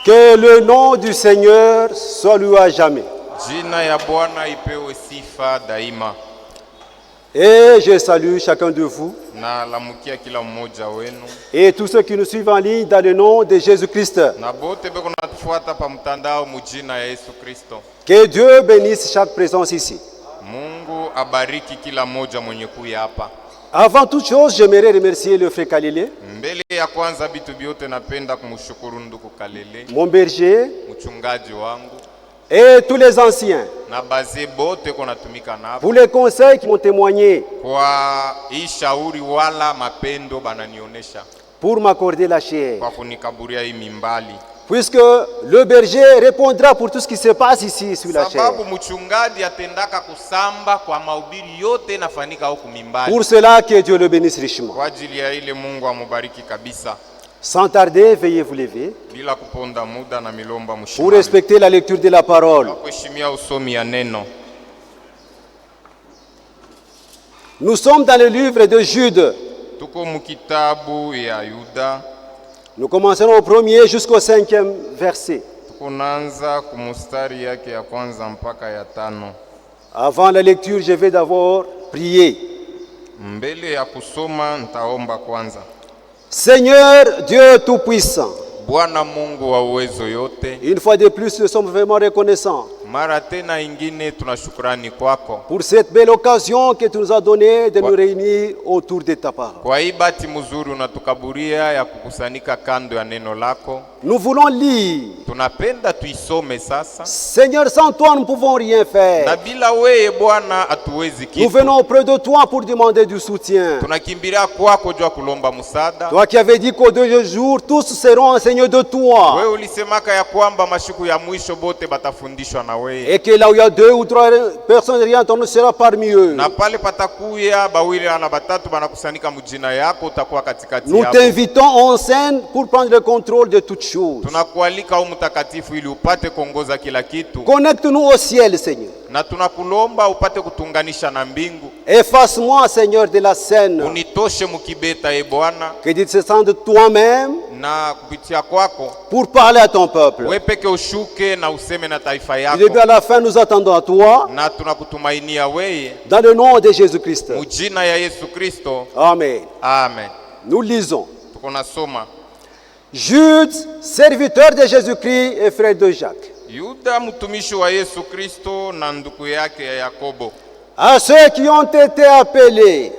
Que le nom du Seigneur soit loué à jamais. Jina ya Bwana ipewe sifa daima. Et je salue chacun de vous Na lamukia kila mmoja wenu. et tous ceux qui nous suivent en ligne dans le nom de Jésus-Christ. Na bote beko natufuata pa mtandao mujina ya Yesu Kristo. Que Dieu bénisse chaque présence ici. Mungu abariki kila mmoja mwenye kuya hapa. Avant toute chose, j'aimerais remercier le frère Kalele, Mbele ya kwanza bitu byote napenda kumshukuru ndugu Kalele, mon berger mchungaji wangu, et tous les anciens na baze bote kwa natumika nabo. pour les conseils qui m'ont témoigné, Kwa hii shauri wala mapendo bananionesha pour m'accorder la chair. kwa kunikaburia hii mimbali. Puisque le berger répondra pour tout ce qui se passe ici sur la chair. Sababu mchungaji atendaka kusamba kwa mahubiri yote nafanika huku mimbali. Pour cela, que Dieu le bénisse richement. Kwa ajili ya ile Mungu amubariki kabisa. Sans tarder, veuillez vous lever Bila kuponda muda na milomba pour mshimani. respecter la lecture de la parole. Kuheshimia usomi ya neno. Nous sommes dans le livre de Jude. Tuko mukitabu ya Yuda. Nous commencerons au premier jusqu'au 5e verset. Tuko naanza kumustari yake ya kwanza mpaka ya 5. Avant la lecture, je vais d'abord prier. Mbele ya kusoma nitaomba kwanza. Seigneur Dieu Tout-Puissant, Bwana Mungu wa uwezo yote, une fois de plus, nous sommes vraiment reconnaissants mara tena ingine tunashukrani kwako pour cette belle occasion que tu nous as donnée de nous réunir autour de ta parole. kwa hii bahati mzuri unatukaburia ya kukusanika kando ya neno lako. Nous voulons lire. Tunapenda tuisome sasa. Seigneur, sans toi, nous ne pouvons rien Na faire. bila wewe Bwana hatuwezi Nous kitu. venons auprès de toi pour demander du soutien. Tunakimbilia kwako jua kulomba msaada. Toi qui avais dit qu'au deux jours, tous seront enseignés de toi. Wewe ulisemaka ya kwamba mashiku ya mwisho bote batafundishwa na wewe. Et que là où il y a 2 ou 3 personnes, rien, ton nom sera parmi eux. Na pale patakuya bawili na batatu banakusanika mjina yako, utakuwa katikati Nous yao. t'invitons en scène pour prendre le contrôle de toutes choses. Tunakualika mtakatifu ili upate kuongoza kila kitu. Connecte-nous au ciel, Seigneur. Na tunakulomba upate kutunganisha na mbingu. Efface-moi, Seigneur, de la scène. Unitoshe mukibeta e Bwana, Que tu descendes de toi-même na kupitia kwako pour parler à ton peuple. wewe peke ushuke na useme na taifa Du yako. début à la fin, nous attendons à toi. Na tunakutumainia wewe Dans le nom de Jésus-Christ. mujina ya Yesu Kristo. Amen. Amen. Nous lisons. Tuko nasoma Jude, serviteur de Jésus-Christ et frère de Jacques. Yuda mtumishi wa Yesu Kristo na ndugu yake ya Yakobo. À ceux qui ont été appelés,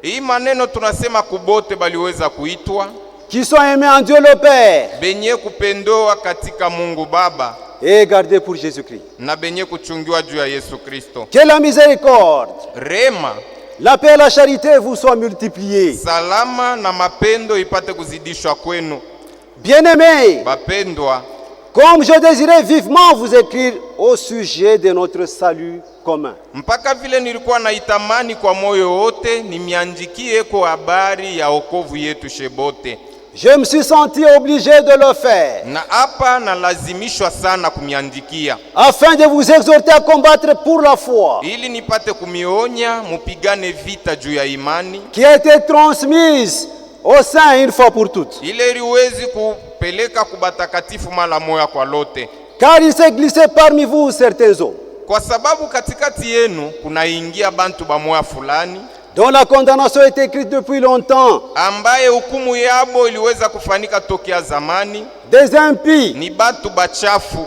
Hii maneno tunasema kubote baliweza kuitwa, qui sont aimés en Dieu le Père benye kupendoa katika Mungu Baba et gardés pour Jésus-Christ. na benye kuchungiwa juu ya Yesu Kristo. Que la miséricorde, Rema, la paix et la charité vous soient multipliées. salama na mapendo ipate kuzidishwa kwenu. Bien-aimés, Bapendwa, comme je désirais vivement vous écrire au sujet de notre salut commun. mpaka vile nilikuwa naitamani kwa moyo wote nimiandikie kwa habari ya wokovu yetu shebote. Je me suis senti obligé de le faire, Na hapa nalazimishwa sana kumiandikia afin de vous exhorter à combattre pour la foi ili nipate kumionya mupigane vita juu ya imani qui a été transmise au sein une fois pour toutes. ile liwezi kupeleka kubatakatifu mala moya kwa lote, Car il s'est glissé parmi vous certains hommes kwa sababu katikati yenu kunaingia bantu bamoya fulani dont la condamnation est écrite depuis longtemps, ambaye hukumu yabo iliweza kufanika tokea zamani. des impies Ni batu bachafu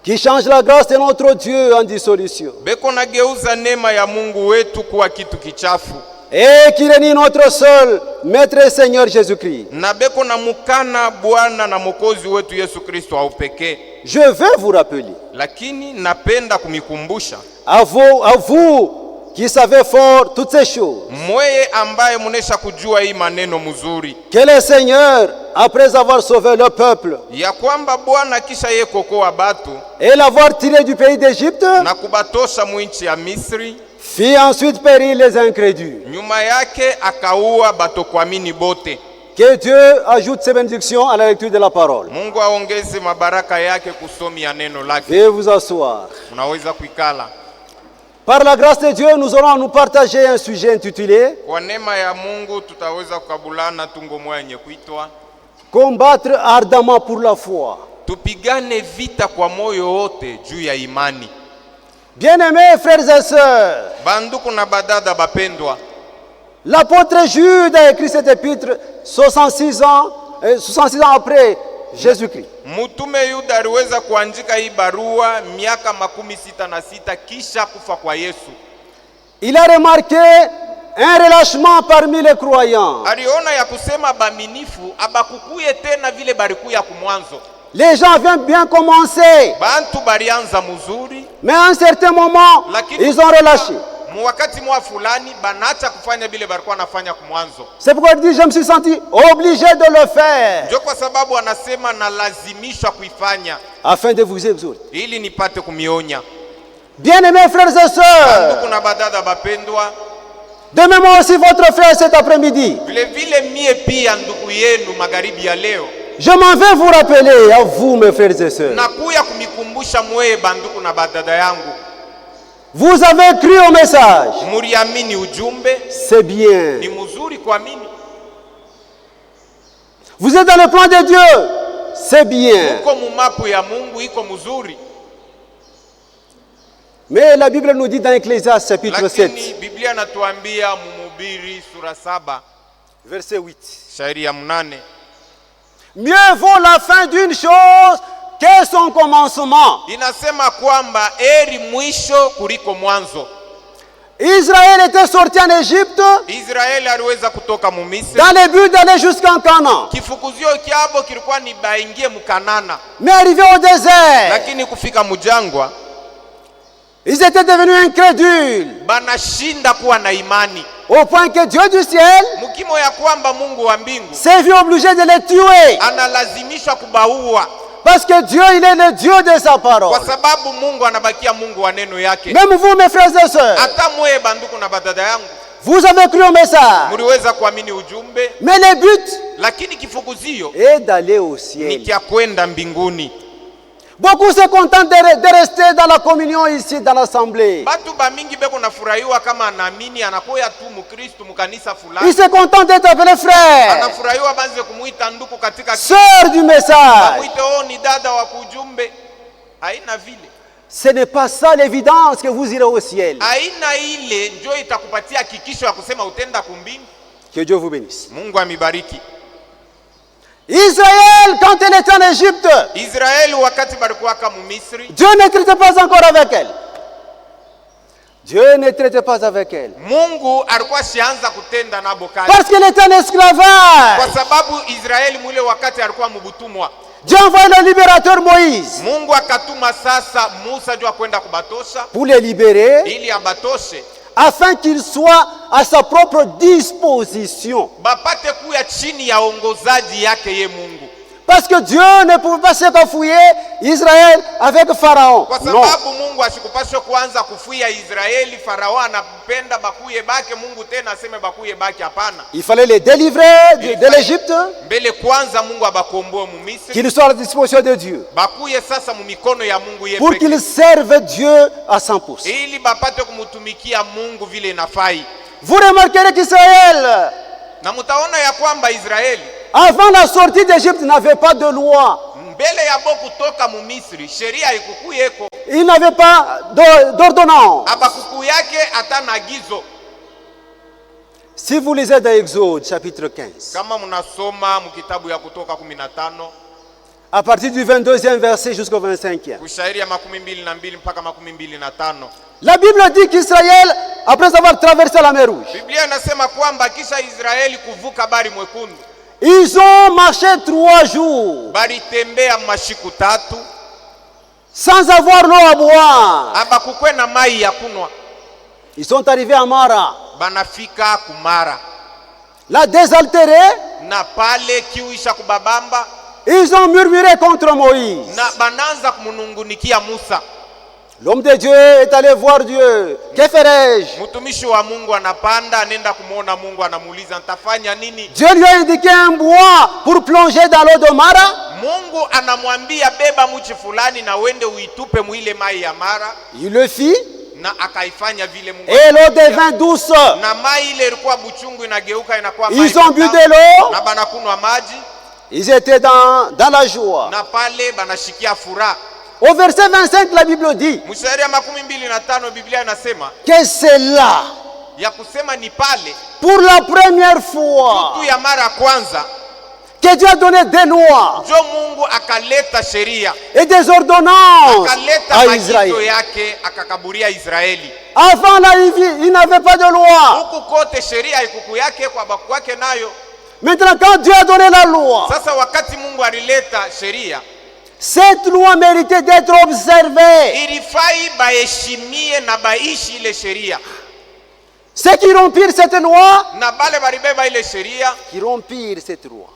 qui changent la grâce de notre Dieu en dissolution beko nageuza neema ya Mungu wetu kuwa kitu kichafu, et qui renient notre seul Maître et Seigneur Jésus-Christ. na beko na mukana Bwana na Mwokozi wetu Yesu Kristo au pekee. Je veux vous rappeler, Lakini napenda kumikumbusha à vous qui savez fort toutes ces choses, mweye ambaye munesha kujua hii maneno mzuri que le Seigneur, après avoir sauvé le peuple ya kwamba Bwana kisha ye kokoa batu et l'avoir tiré du pays d'Égypte, na kubatosha mwinchi ya Misri, fit ensuite périr les incrédules. nyuma yake akaua batokuamini bote. Que Dieu ajoute ses bénédictions à la lecture de la parole. Mungu aongeze mabaraka yake kusomi ya neno lake. Veuillez vous asseoir. Unaweza kuikala. Par la grâce de Dieu, nous allons nous partager un sujet intitulé Kwa neema ya Mungu tutaweza kukabulana tungo moya yenye kuitwa Combattre ardemment pour la foi. Tupigane vita kwa moyo wote juu ya imani. Bien-aimés frères et sœurs, Banduku na badada bapendwa, l'apôtre Jude a écrit cette épître 66 ans après Jésus-Christ. Mtume Yuda aliweza kuandika hii barua miaka 66 kisha kufa kwa Yesu. Il a remarqué un relâchement parmi les croyants. Aliona ya kusema baminifu abakukuye tena vile barikuya kumwanzo. Les gens viennent bien commencer, Bantu balianza muzuri, mais à un certain moment, ils ont relâché. Wakati mwa fulani banaacha kufanya vile barikuwa nafanya kumwanzo. C'est pourquoi il dit, je me suis senti obligé de le faire, Ndio kwa sababu anasema na lazimishwa kuifanya afin de vous exhorter. ili nipate kumionya. Bien-aimés frères et sœurs, Ndugu na badada bapendwa, de même moi aussi votre frère cet après-midi, vile vile mie pia ndugu yenu magharibi ya leo, je m'en vais vous rappeler à vous mes frères et sœurs. nakuya kumikumbusha mweye banduku na badada yangu, Vous avez cru au message, muriamini ujumbe, c'est bien. ni mzuri kuamini. Vous êtes dans le plan de Dieu, c'est bien. Uko mumapu ya Mungu iko mzuri. Mais la Bible nous dit dans Ecclésiaste chapitre 7, Lakini Biblia natuambia Mhubiri sura 7 verset 8. shairi ya 8, Mieux vaut la fin d'une chose que son commencement. inasema kwamba heri mwisho kuliko mwanzo. Israël était sorti en Égypte Israeli aliweza kutoka Mumisri, dans le but d'aller jusqu'en Canaan. kifukuzio kyabo kilikuwa ni baingie Mukanana, Mais arrivé au désert, lakini kufika mujangwa ils étaient devenus incrédules banashinda kuwa na imani, au point que Dieu du ciel mukimo ya kwamba Mungu wa mbingu s'est vu obligé de les tuer. analazimishwa kubaua, Parce que Dieu, il est le Dieu de sa parole. kwa sababu Mungu anabakia Mungu wa neno yake. Même vous, mes frères et sœurs, Hata mweye banduku na badada yangu, vous avez cru au message. muliweza kuamini ujumbe, Mais le but lakini kifukuzio est d'aller au ni ciel. kya kwenda mbinguni. Beaucoup se contentent de rester dans la communion ici, dans l'assemblée. Batu bamingi beko nafurahiwa kama anaamini anakoya tu mukristu mukanisa Ils fulani, se contentent d'être appelés frères, anafurahiwa banze kumuita nduku katika sœurs du message. mwite o ni dada wa kujumbe. Haina vile, Ce n'est pas ça l'évidence que vous irez au ciel. haina ile njo itakupatia hakikisho ya kusema utenda kumbingu. Que Dieu vous bénisse. Mungu amibariki. Israël, quand elle était en Égypte, Israeli wakati balikuwaka Mumisri, Dieu ne traitait pas encore avec elle. Dieu ne traitait pas avec elle. Mungu alikuwa shianza kutenda nabo kazi, Parce qu'elle était en esclavage. kwa sababu Israeli mwile wakati alikuwa mubutumwa. Dieu envoie le libérateur Moïse Mungu akatuma sasa Musa juu kwenda kubatosha pour les libérer, ili abatoshe afin qu'il soit à sa propre disposition. bapate kuya chini ya ongozaji yake ye Mungu, Parce que Dieu ne pouvait pas se cafouiller Israël avec Pharaon. kwa Non. sababu Mungu ashikupashwe kuanza kufuia Israeli. Farao anapenda bakuye bake, Mungu tena aseme bakuye bake? Hapana, Il fallait les délivrer de l'Égypte, mbele kwanza Mungu abakomboe Mumisri, qu'ils soient à la disposition de Dieu, bakuye sasa mumikono ya Mungu ye pour peke, qu'ils servent Dieu à 100%. ili bapate kumutumikia Mungu vile inafai. Vous remarquerez qu'Israël, Na mutaona ya kwamba Israeli avant la sortie d'Égypte, n'avait pas de loi. mbele ya bo kutoka Mumisri sheria ikukuyeko, Il n'avait pas d'ordonnance. abakuku yake hata na agizo. Si vous lisez dans Exode chapitre 15, Kama mnasoma mkitabu ya Kutoka 15 à partir du 22e verset jusqu'au 25e, kushairi ya 22 mpaka 25, la Bible dit qu'Israël, après avoir traversé la mer Rouge, Biblia inasema kwamba kisha Israeli kuvuka bahari mwekundu, ils ont marché 3 jours balitembea mashiku 3 sans avoir l'eau à boire. abakukwe na mai ya kunwa. Ils sont arrivés à Mara. Banafika kumara Là, désaltérés, na pale kiuisha kubabamba, ils ont murmuré contre Moïse. na bananza kumunungunikia Musa. L'homme de Dieu est allé voir Dieu. Que ferai-je? Mtumishi wa Mungu anapanda anaenda kumuona Mungu, anamuuliza nitafanya nini? Dieu lui a indiqué un bois pour plonger dans l'eau de Mara. Mungu anamwambia beba mchi fulani na wende uitupe mwile mai ya Mara, Il le fit na akaifanya vile Mungu et l'eau alimwambia. devint douce. Na mai ile ilikuwa buchungu inageuka inakuwa mai Ils ont bu matamu, de l'eau. na banakunwa maji. Ils étaient dans la joie. na pale banashikia furaha. Au verset 25, la Bible dit Mstari ya 25 Biblia inasema que c'est là, ya kusema ni pale pour la première fois, tu ya mara kwanza que Dieu a donné des lois jo Mungu akaleta sheria, et des ordonnances akaleta à maagizo Israël. yake akakaburia Israeli. Avant là, il n'avait pas de loi. Huku kote sheria ikuku yake kwa baku wake nayo. Maintenant, quand Dieu a donné la loi, Sasa wakati Mungu alileta sheria, cette loi méritait d'être observée. ilifai baheshimie na baishi ile sheria, Ceux qui rompirent cette loi, na bale balibeba ile sheria, qui rompirent cette loi,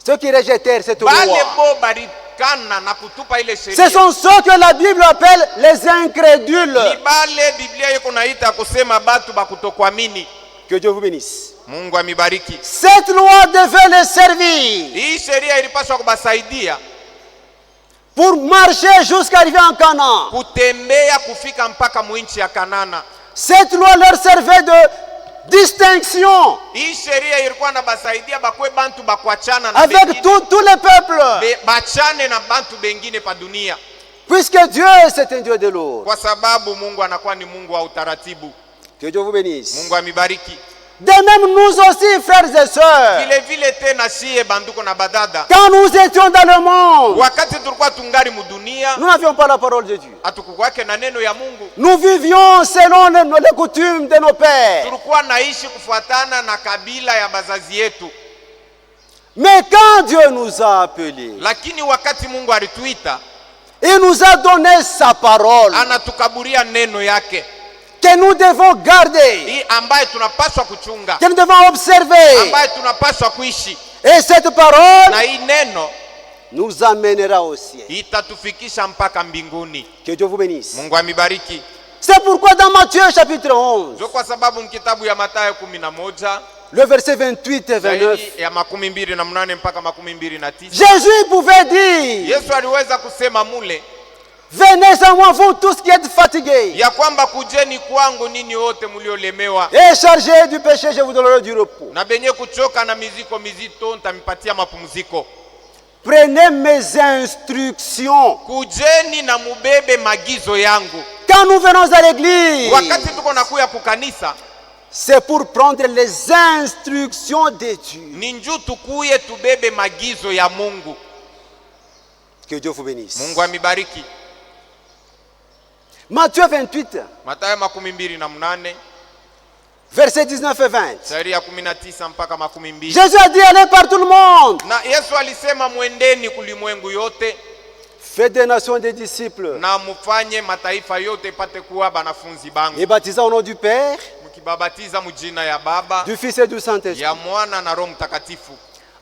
ceux qui rejetèrent cette bale loi, bo barikana na kutupa ile ce sheria, sont ceux que la Bible appelle les incrédules. ni bale Biblia iko naita kusema batu bakutokuamini. Que Dieu vous bénisse. Mungu amibariki. Cette loi devait les servir Hii sheria ilipaswa kubasaidia pour marcher jusqu'à arriver en Canaan. kutembea kufika mpaka mwinchi ya Kanana. Cette loi leur servait de distinction Hii sheria ilikuwa na basaidia bakwe bantu bakwachana na avec bengine, tous les peuples. bachane na bantu bengine pa dunia, Puisque Dieu, c'est un Dieu de l'ordre. kwa sababu Mungu anakuwa ni Mungu wa utaratibu. Que Dieu vous bénisse. Mungu amibariki. De même, nous aussi, frères et sœurs, Vile vile tena siye banduko na badada, quand nous étions dans le monde, wakati tulikuwa tungari mudunia, nous n'avions pas la parole de Dieu. hatukukwake na neno ya Mungu, Nous vivions selon les coutumes de nos pères. tulikuwa naishi kufuatana na kabila ya bazazi yetu. Mais quand Dieu nous a appelés, Lakini wakati Mungu alituita, il nous a donné sa parole anatukaburia neno yake, que nous devons garder, hii ambaye tunapaswa kuchunga, que nous devons observer. ambaye tunapaswa kuishi, Et cette parole na hii neno nous amènera au ciel. itatufikisha mpaka mbinguni. Que Dieu vous bénisse. Mungu amibariki. C'est pourquoi dans Matthieu chapitre 11, Ndio kwa sababu mkitabu ya Mathayo 11 le verset 28 et 29, zaidi ya 28 mpaka 29, Jésus pouvait dire, Yesu aliweza kusema mule venez à moi vous tous qui êtes fatigués ya kwamba kujeni kwangu ninyi wote mliolemewa et chargés du péché, je vous donnerai du repos. na benye kuchoka na miziko mizito, nitamipatia mapumziko. Prenez mes instructions. Kujeni na mubebe magizo yangu. Quand nous venons à l'église, Wakati tuko nakuya kukanisa, c'est pour prendre les instructions de Dieu. ni njoo tukuye tubebe magizo ya Mungu. Que Dieu vous bénisse. Mungu amibariki. Matthieu 28, Mathayo 28 versets 19 et 20. shairi ya 19 mpaka 20. Jésus a dit, allez par tout le monde. Na Yesu alisema mwendeni kulimwengu yote Faites des nations des disciples na mufanye mataifa yote pate kuwa banafunzi bangu, et baptisez au nom du Père, mkibabatiza mjina ya Baba, du Fils et du Saint-Esprit. ya Mwana na Roho Mtakatifu.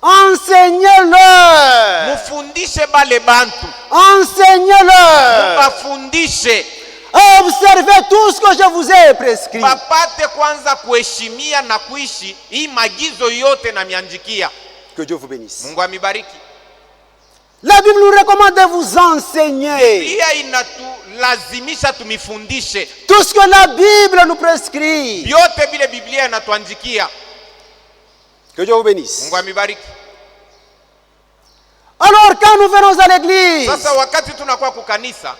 Enseignez-leur. Mufundishe bale bantu, Enseignez-leur. bafundishe Observez tout ce que je vous ai prescrit. bapate kwanza kuheshimia na kuishi hii magizo yote na mianjikia. Que Dieu vous bénisse. Mungu amibariki. La Bible nous recommande de vous enseigner Pia inatulazimisha tumifundishe tout ce que la Bible nous prescrit. vyote vile Biblia inatuandikia. Que Dieu vous bénisse. Mungu amibariki. Alors quand nous venons à l'église, Sasa wakati tunakuwa kukanisa,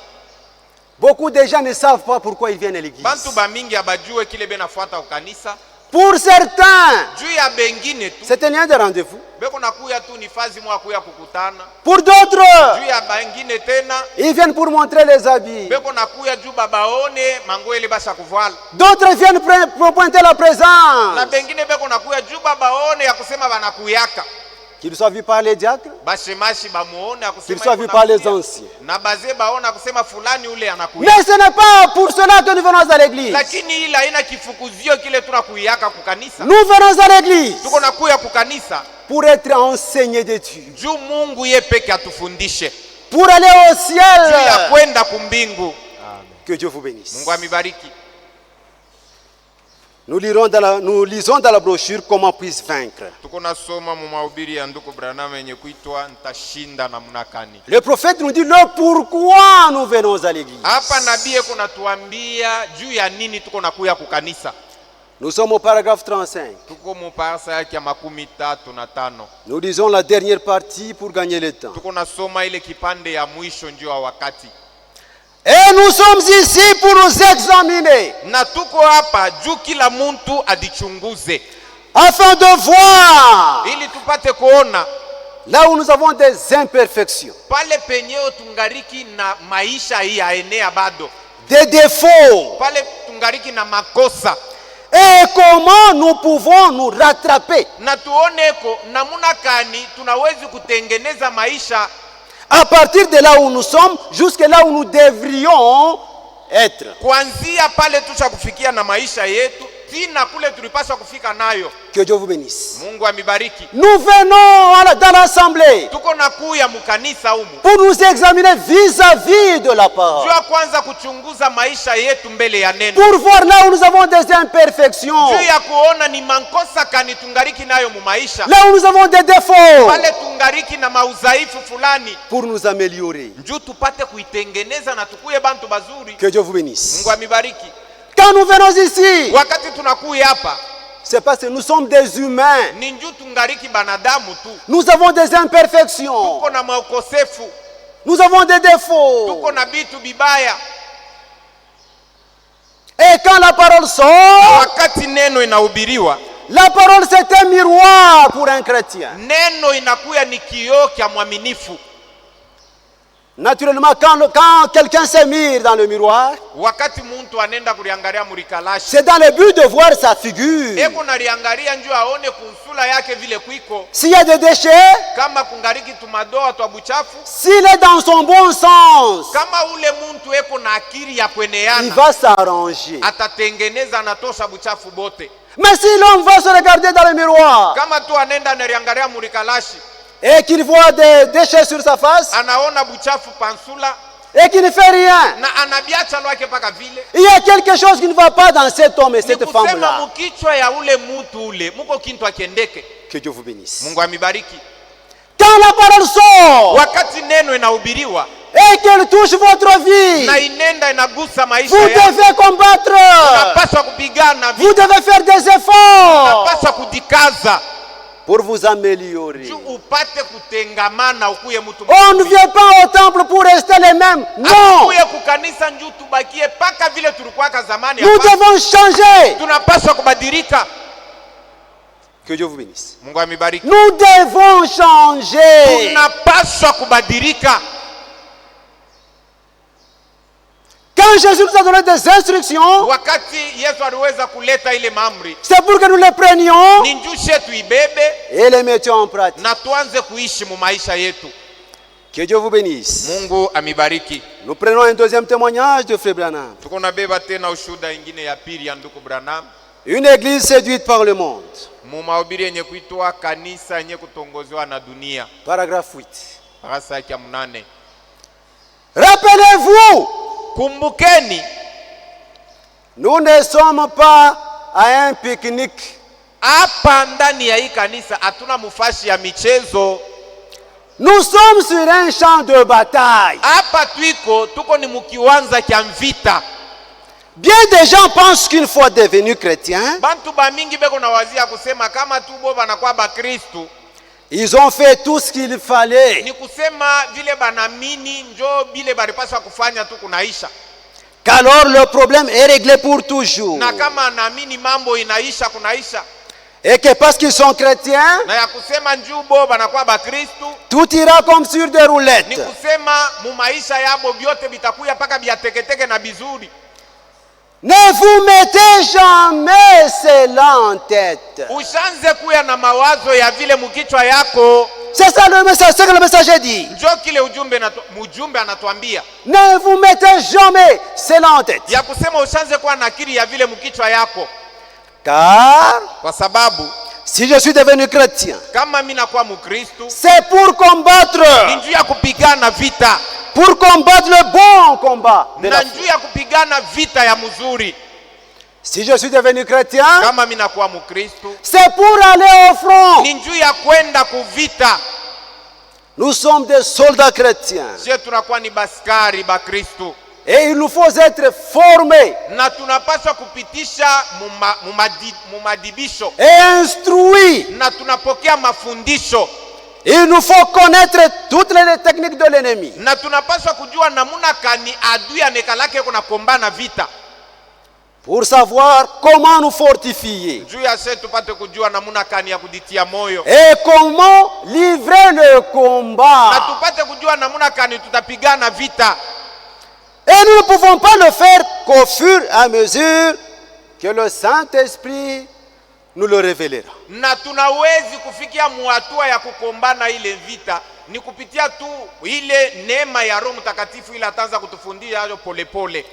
beaucoup de gens ne savent pas pourquoi ils viennent à l'église. bantu bamingi abajue kile benafuata kukanisa. Pour certains, Juu ya bengine tu c'est un lien de rendez-vous. beko nakuya tu ni fazi mwa kuya kukutana. Pour d'autres, Juu ya bengine tena ils viennent pour montrer les habits. beko nakuya juu babaone mango ile basa kuvala. D'autres viennent pour pointer la Na présence. bengine beko nakuya juu babaone ya kusema banakuyaka. Qu'ils soient vus par les diacres, Bashemashi bamuone ya kusema qu'ils soient yuko vus par les nakuya. anciens. Na bazee baona kusema fulani ule anakuya. Mais ce n'est pas pour cela que nous venons à l'église. Lakini ila haina kifukuzio kile tunakuyaka kukanisa. Nous venons à l'église Tuko nakuya kukanisa pour être enseignés de Dieu, juu Mungu ye peke atufundishe pour aller au juu ya ciel. kwenda kumbingu. Que Dieu vous bénisse. Mungu amibariki. Nous lisons dans la brochure comment puisse vaincre. Tuko nasoma mu mahubiri ya ndugu Branham yenye kuitwa nitashinda namna gani. Le prophète nous dit le pourquoi nous venons à l'église. Hapa nabii kuna tuambia juu ya nini tuko nakuya kukanisa. Nous sommes au paragraphe 35. Tuko mu parasa yake ya 35. Nous disons la dernière partie pour gagner le temps. Tuko nasoma ile kipande ya mwisho ndio wa wakati. Et nous sommes ici pour nous examiner. Na tuko hapa juu kila muntu adichunguze. Afin de voir. Ili tupate kuona. Là où nous avons des imperfections. Pale penyeo tungariki na maisha hii yaenea bado. Des défauts. Pale tungariki na makosa. Et comment nous pouvons nous rattraper. Na tuoneko namuna kani tunawezi kutengeneza maisha. À partir de là où nous sommes jusqu'à là où nous devrions être. Kuanzia pale tucha kufikia na maisha yetu tina kule tulipaswa kufika nayo. Que Dieu vous bénisse. Mungu amibariki. Nous venons dans l'assemblée Tuko nakuya mukanisa humu pour nous examiner vis-à-vis de la parole. juu kwanza kuchunguza maisha yetu mbele ya neno. Pour voir là où nous avons des imperfections. Juu ya kuona ni mankosa kani tungariki nayo mu maisha. Là où nous avons des défauts. Pale tungariki na maudhaifu fulani. Pour nous améliorer. Juu tupate kuitengeneza na tukuye bantu bazuri. Que Dieu vous bénisse. Mungu amibariki. Quand nous venons ici, wakati tunakuya hapa, c'est parce que nous sommes des humains. Ni njuu tungariki banadamu tu. Nous avons des imperfections. Tuko na makosefu. Nous avons des défauts. Tuko na bitu bibaya. Et quand la parole sort, wakati neno inahubiriwa, la parole c'est un miroir pour un chrétien. Neno inakuya ni kioo kya mwaminifu. Naturellement, quand quelqu'un se mire dans le miroir, wakati muntu anenda kuliangalia murikalashi, c'est dans le but de voir sa figure. Eko naliangalia njoo aone kunsula yake vile kuiko. S'il y a des déchets, kama kungariki tumadoa twa buchafu, s'il est dans son bon sens, kama ule muntu eko na akili ya kweneana, il va s'arranger. Atatengeneza na tosha buchafu bote. Mais si l'homme va se regarder dans le miroir, kama tu anenda naliangalia murikalashi, et qu'il voit des déchets sur sa face, anaona buchafu pansula, et qu'il ne fait rien, na anabiacha lwake paka vile, il y a quelque chose qui ne va pas dans cet homme et cette femme-là. Nikusema mukichwa ya ule mutu ule muko kintu akiendeke. Que Dieu vous bénisse. Mungu amibariki. Quand la parole sort, wakati neno inahubiriwa, et qu'elle touche votre vie, na inenda inagusa maisha vous yako, devez combattre. unapaswa kupigana, Vous devez faire des efforts unapaswa kujikaza pour vous améliorer. juu upate kutengamana ukuye mtu. On ne vient pas au temple pour rester les mêmes. Non. Ukuye kukanisa njuu tubakie paka vile tulikuwa zamani. Nous devons changer. Tunapaswa kubadilika. Que Dieu vous bénisse. Mungu amibariki. Nous devons changer. Tunapaswa kubadilika. Quand Jésus nous a donné des instructions, wakati Yesu aliweza kuleta ile maamri, c'est pour que nous les prenions ni njuu shetu ibebe et les mettions en pratique. na tuanze kuishi mu maisha yetu. Que Dieu vous bénisse. Mungu amibariki. Nous prenons un deuxième témoignage de Frère Branham. Tuko nabeba tena ushuhuda ingine ya pili ya ndugu Branham. Une église séduite par le monde. Mu mahubiri yenye kuitwa kanisa yenye kutongozewa na dunia. Paragraphe 8. Parasa ya 8. Rappelez-vous, kumbukeni, nous ne sommes pas à un pique-nique. hapa ndani ya hii kanisa hatuna mufashi ya michezo. Nous sommes sur un champ de bataille. Hapa tuko ni mukiwanza kya mvita. Bien des gens pensent qu'une fois devenus chrétiens, bantu ba mingi beko na wazia kusema kama tu bo banakuwa ba Kristo, ils ont fait tout ce qu'il fallait. ni kusema vile banamini njo bile balipaswa kufanya tu kunaisha. Qu'alors le problème est réglé pour toujours. Na kama anaamini mambo inaisha kunaisha. Et que parce qu'ils sont chrétiens, na ya kusema njuu bo banakuwa ba Kristo, tout ira comme sur des ni roulettes. kusema mu maisha yabo byote bitakuya paka biateketeke na bizuri. Ne vous mettez jamais cela en tête. Ushanze kuya na mawazo ya vile mukichwa yako. C'est ça le message, c'est que le message dit. Njo kile mujumbe anatuambia. Ne vous mettez jamais cela en tête. Ya kusema ushanze kuwa na akili ya vile mukichwa yako. Car Kwa sababu si je suis devenu chrétien, kama mimi nakuwa Mkristo, c'est pour combattre. ni njuu ya kupigana vita. Pour combattre le bon combat de la Na foi. njuu ya kupigana vita ya mzuri. Si je suis devenu chrétien, Kama mimi nakuwa Mkristo, c'est pour aller au front. ni njuu ya kwenda kuvita. Nous sommes des soldats chrétiens. Je tunakuwa ni baskari ba Kristo. Et il nous faut être formés na tunapaswa kupitisha mumadibisho et instruits. na tunapokea mafundisho. Il nous faut connaître toutes les techniques de l'ennemi Na tunapaswa kujua namuna kani adui anekalake kuna kombana vita, pour savoir comment nous fortifier juu ya sisi tupate kujua namuna kani ya kuditia moyo, et comment livrer le na combat. tupate kujua namuna kani tutapigana vita. Et nous ne pouvons pas le faire qu'au fur et à mesure que le Saint-Esprit nous le révélera. Na tunawezi kufikia muhatua ya kukombana ile vita ni kupitia tu ile neema ya Roho Mtakatifu, ile ataanza kutufundisha hayo polepole.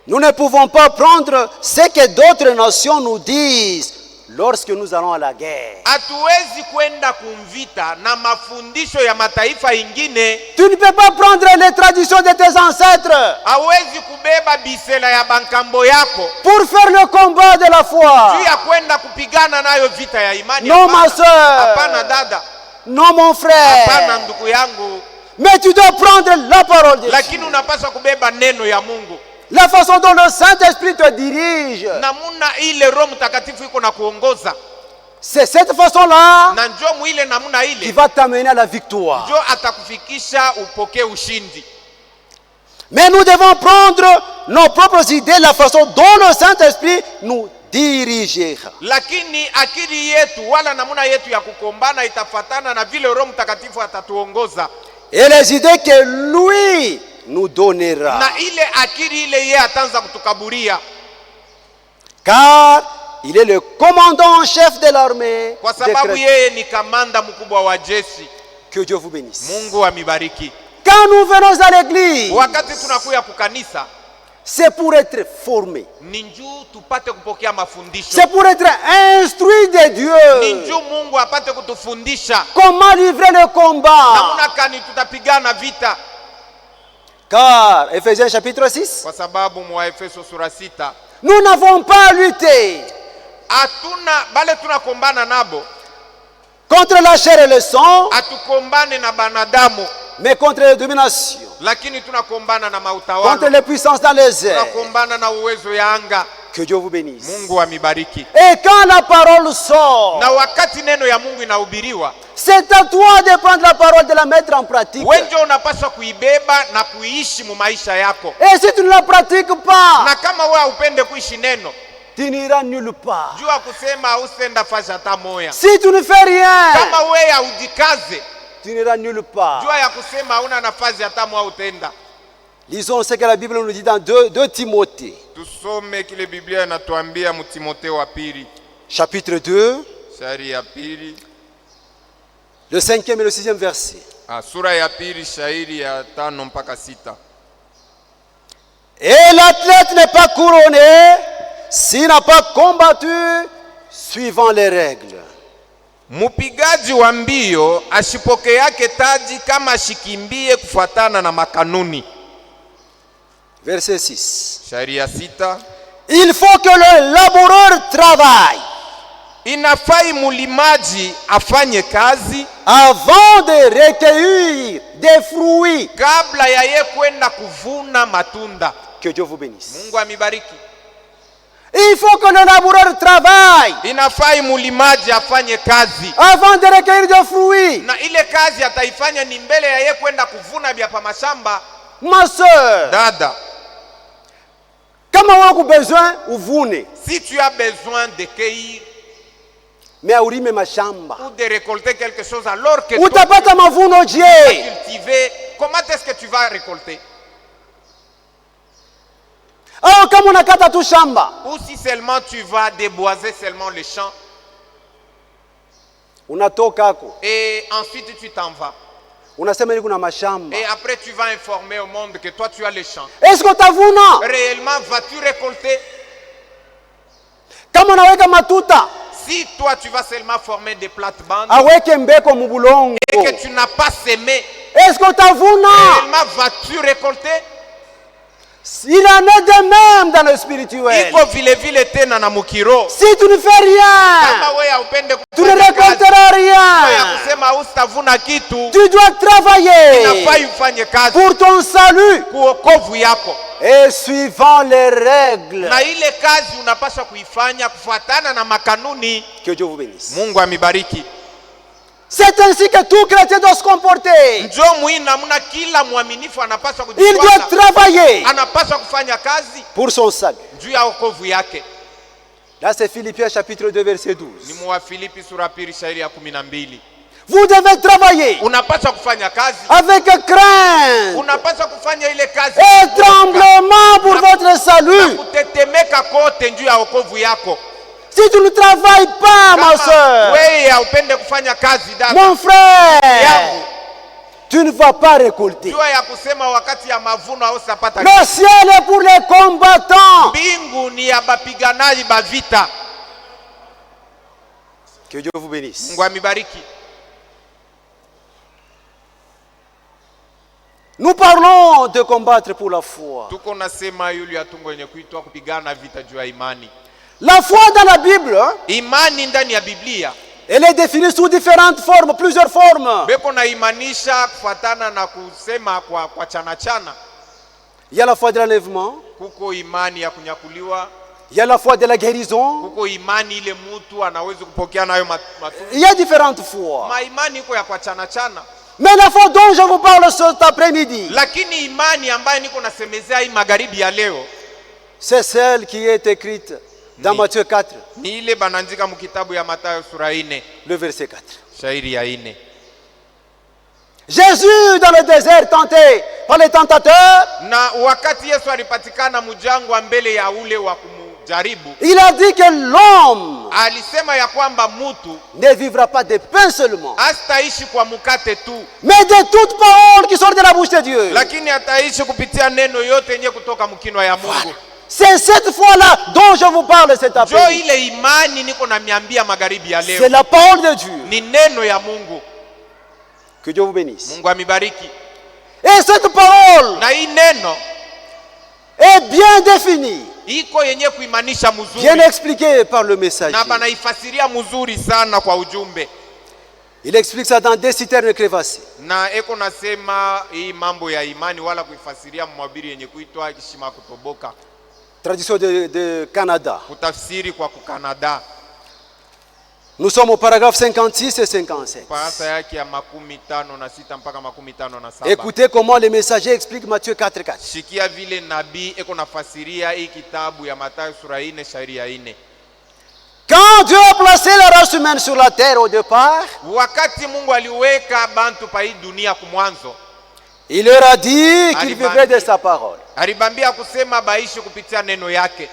Nous ne pouvons pas prendre ce que d'autres nations nous disent lorsque nous allons à la guerre. Hatuwezi kwenda kumvita na mafundisho ya mataifa ingine. Tu ne peux pas prendre les traditions de tes ancêtres Hawezi kubeba bisela ya bankambo yako pour faire le combat de la foi. juu ya kwenda kupigana nayo vita ya imani. Non, Hapana. ma soeur. Hapana dada, Non, mon frère. hapana ndugu yangu, Mais tu dois prendre la parole de Dieu. lakini unapaswa kubeba neno ya Mungu, La façon dont le Saint-Esprit te dirige. namuna ile Roho Mtakatifu iko na kuongoza, C'est cette façon-là na njoo mwile namuna qui ile va t'amener à la victoire. njoo atakufikisha upokee ushindi. Mais nous devons prendre nos propres idées, la façon dont le Saint-Esprit nous dirigera. Lakini akili yetu wala namuna yetu ya kukombana itafatana na vile Roho Mtakatifu atatuongoza, Et les idées que lui nous donnera. na ile akili ile yeye ataanza kutukaburia, Car il est le commandant en chef de l'armée. kwa des sababu chrétiens. yeye ni kamanda mkubwa wa jeshi. Que Dieu vous bénisse. Mungu amibariki. Quand nous venons à l'église, Wakati tunakuya kukanisa c'est pour être formés. ni njuu tupate kupokea mafundisho, C'est pour être instruits de ni Dieu. njuu Mungu apate kutufundisha Comment livrer le combat. namuna kani tutapigana vita, Car, Ephésiens chapitre 6, kwa sababu mwa Efeso sura 6 nous n'avons pas à lutter hatuna bale tunakombana nabo, contre la chair et le sang, hatukombane na banadamu, mais contre les dominations, lakini tunakombana na contre mautawala, les puissances dans les airs. tunakombana na uwezo ya anga. Que Dieu vous bénisse. Mungu amibariki. Et quand la parole sort, Na wakati neno ya Mungu inahubiriwa, c'est à toi de prendre la parole, de la mettre en pratique. wewe ndio unapaswa kuibeba na kuishi mu maisha yako, Et si tu ne la pratiques pas, na kama wewe upende kuishi neno, tu n'iras nulle part. jua kusema usenda fasha hata moya. Si tu ne fais rien, Kama wewe haujikaze, tu n'iras nulle part. jua ya kusema hauna nafasi hata moya utenda. Lisons ce que la Bible nous dit dans 2 Timothée, Tusome kile Biblia inatuambia mu Timotheo wa pili, chapitre 2, shairi ya pili, le 5e et le 6e verset. sura ya pili shairi ya 5 mpaka 6. Et l'athlète n'est pas couronné s'il n'a pas combattu suivant les règles. Mupigaji wa mbio ashipokeake taji kama ashikimbie kufuatana na makanuni. Verset 6. Shairi ya 6. Il faut que le laboureur travaille Inafai mulimaji afanye kazi avant de recueillir des fruits. kabla ya ye kwenda kuvuna matunda. Que Dieu vous bénisse. Mungu amibariki. Il faut que le laboureur travaille Inafai mulimaji afanye kazi, avant de recueillir des fruits. na ile kazi ataifanya ni mbele ya ye kwenda kuvuna vya pa mashamba. Ma soeur, Dada, kama wako besoin uvune, si tu as besoin de cueillir mais urime mashamba, ou de récolter quelque chose alors que utapata mavuno je. cultiver, comment est-ce que tu vas récolter? Au kama unakata tu shamba, Ou si seulement tu vas déboiser seulement le champ unatoka hako, et ensuite tu t'en vas. unasema ni kuna mashamba. Et après tu vas informer au monde que toi tu as le champ. Est-ce que utavuna? Réellement vas-tu récolter? Kama unaweka matuta, Si toi tu vas seulement former des plates-bandes aweke mbeko mubulongo. et que tu n'as pas semé, Est-ce que utavuna? réellement vas-tu récolter? Il en est de même dans le spirituel. Iko vile vile tena na mukiro. Si tu ne fais rien, Kama wewe haupende tu ne kufanya kazi, récolteras ya rien. kusema usitavuna kitu, Tu dois travailler inafai ufanye kazi pour ton salut. kuokovu yako. et suivant les règles. na ile kazi unapaswa kuifanya kufuatana na makanuni. Que Dieu vous bénisse. Mungu amibariki. C'est ainsi que tout chrétien doit se comporter. Njoo muhimu namna kila mwaminifu anapaswa Il doit kujifuata, travailler anapaswa kufanya kazi pour son salut. juu ya wokovu yake. Là, c'est Philippiens chapitre 2, verset 12. Ni mwa Filipi sura pili shairi ya 12. Vous devez travailler Unapaswa kufanya kazi, avec crainte unapaswa kufanya ile kazi et tremblement pour votre na salut. kutetemeka kote juu ya wokovu yako. Si tu ne travailles pas, ma soeur, wewe haupende kufanya kazi dada mon frère, yangu, tu ne vas pas récolter. jua ya kusema wakati ya mavuno hausapata. Le ciel est pour les combattants. Mbingu ni ya bapiganaji ba vita. Que Dieu vous bénisse. Mungu amibariki. Nous parlons de combattre pour la foi. Tuko nasema yule atungo yenye kuitwa kupigana vita juu ya imani. La foi dans la Bible, Imani ndani ya Biblia elle est définie sous différentes formes, plusieurs formes. beko na imanisha kufuatana na kusema kwa chana chana. Il y a la foi de l'enlèvement, Kuko imani ya kunyakuliwa, il y a la foi de la guérison, kuko imani ile mtu anaweza kupokea nayo matunda. il y a différentes foi. Maimani iko ya kwa chana chana. Mais la foi dont je vous parle cet après-midi, Lakini imani ambayo niko nasemezea hii magharibi ya leo c'est celle qui est écrite dans Matthieu 4, ni ile banandika mkitabu ya Mathayo sura 4 le verset 4. shairi ya 4. Jésus dans le désert tenté par les tentateurs, Na wakati Yesu alipatikana mjangwa mbele ya ule wa kumjaribu, il a dit que l'homme alisema ya kwamba mtu ne vivra pas de pain seulement, hastaishi kwa mkate tu, mais de toute parole qui sort de la bouche de Dieu. lakini ataishi kupitia neno yote yenye kutoka mkinwa ya Mungu. C'est cette foi-là dont je vous parle cet Jo après-midi. ile imani niko na miambia magharibi ya C'est leo la parole de Dieu. ni neno ya Mungu. Que Dieu vous bénisse. Mungu amibariki. Et cette parole Na hii neno est bien définie, iko yenye kuimanisha bien mzuri expliquée par le messager. na banaifasiria mzuri sana kwa ujumbe, Il explique ça dans des citernes crevassées. na eko nasema hii mambo ya imani wala kuifasiria mwabiri yenye kuitwa kishima kutoboka, Traduction de Canada. kutafsiri kwa kukanada. Nous sommes au paragraphe 56 et 57. Parasa yake ya 56 mpaka 57. Écoutez comment le messager explique Matthieu 4, 4. Shikia vile nabii eko nafasiria hii kitabu ya Mathayo sura 4 shairi ya 4. Quand Dieu a placé la race humaine sur la terre au départ, Wakati Mungu aliweka bantu pa hii dunia kumwanzo, il leur a dit qu'il vivrait de sa parole. alibambia kusema baishi kupitia neno yake.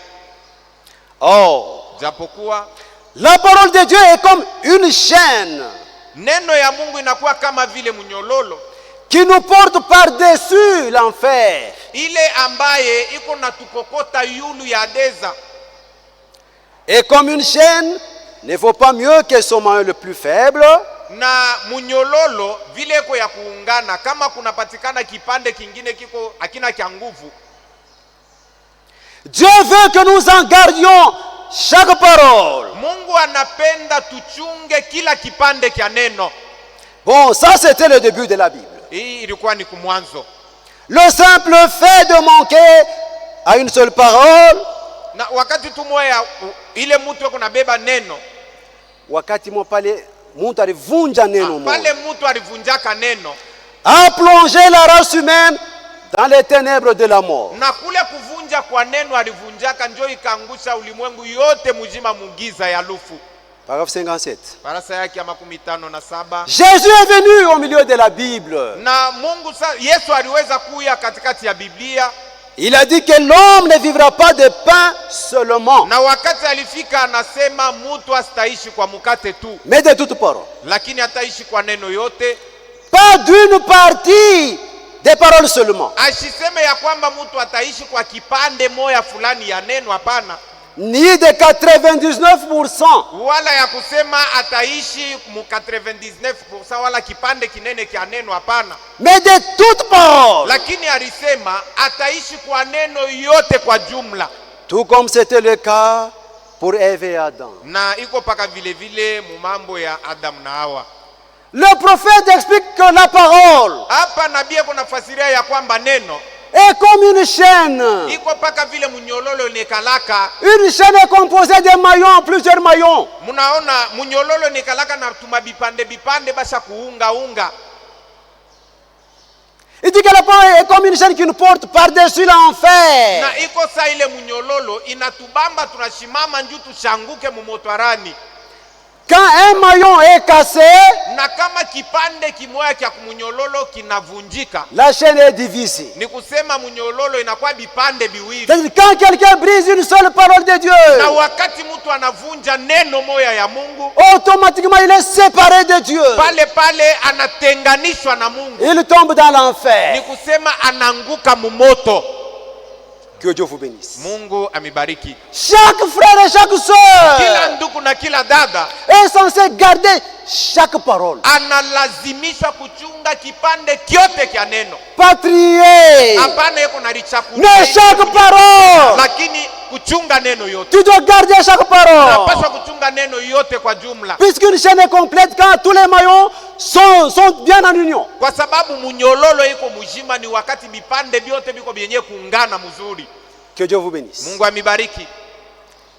Or, Japokuwa la parole de Dieu est comme une chaîne neno ya Mungu inakuwa kama vile mnyololo qui nous porte par-dessus l'enfer. ile ambaye iko na tukokota yulu ya deza. Et comme une chaîne ne vaut pas mieux que son maillon le plus faible, Na mnyololo vile iko ya kuungana, kama kunapatikana kipande kingine kiko akina kya nguvu, Dieu veut que nous en gardions chaque parole. Mungu anapenda tuchunge kila kipande kya neno. Bon, ça c'était le début de la Bible. Hii ilikuwa ni kumwanzo. Le simple fait de manquer à une seule parole, Na wakati tu moya ile mtu eko nabeba neno, wakati mo pale muntu alivunja neno moja, pale mtu alivunjaka neno, a plongé la race humaine dans les ténèbres de la mort. na kule kuvunja kwa neno alivunjaka njo ikaangusha ulimwengu yote mujima mugiza ya lufu. Paragraphe 57. Parasa yake ya 57. Jésus est venu au milieu de la Bible. Na Mungu Yesu aliweza kuya katikati ya Biblia, Il a dit que l'homme ne vivra pas de pain seulement, na wakati alifika anasema mtu astaishi kwa mkate tu, mais de toute parole. lakini ataishi kwa neno yote. Pas d'une partie des paroles seulement, Asiseme ya kwamba mtu ataishi kwa kipande moya fulani ya neno, hapana. ni de 99%, Wala ya kusema ataishi mu 99% wala kipande kinene kya neno, hapana. mais de toute parole. Lakini alisema ataishi kwa neno yote kwa jumla, Tout comme c'était le cas pour Ève et Adam. na iko paka vile vile mu mambo ya Adam na Hawa. Le prophète explique que la parole Hapa nabii kuna fasiria ya kwamba neno est comme une chaîne. iko paka vile munyololo nekalaka. Une chaîne est composée de maillons, plusieurs maillons. Munaona munyololo nekalaka na tuma bipande bipande basa kuunga unga. Il dit que la parole est comme une chaîne qui nous porte par-dessus l'enfer. Na iko sa ile munyololo inatubamba tunashimama njuu tushanguke mumotwarani. Quand un maillon est cassé, Na kama kipande kimoya kya kumunyololo kinavunjika, la chaîne est divisée. ni kusema munyololo inakuwa bipande biwili. C'est-à-dire, quand quelqu'un brise une seule parole de Na Dieu, wakati mtu anavunja neno moya ya Mungu, automatiquement il est séparé de Dieu. pale pale anatenganishwa na Mungu. Il tombe dans Ni l'enfer. kusema anaanguka mumoto. Que Dieu vous bénisse. Mungu amibariki. Chaque frère et chaque Kila soeur ndugu na kila dada est censé garder chaque parole. analazimishwa kuchunga kipande kyote kya neno. Pas trier, Hapana yeko na lichakulia, mais chaque parole. lakini kuchunga neno yote. Tu dois garder chaque parole. Unapaswa kuchunga neno yote kwa jumla, Puisqu'une chaîne est complète quand tous les maillons sont bien en union. kwa sababu munyololo iko mujima ni wakati vipande vyote viko vyenye kuungana mzuri. Que Dieu vous bénisse. Mungu amibariki.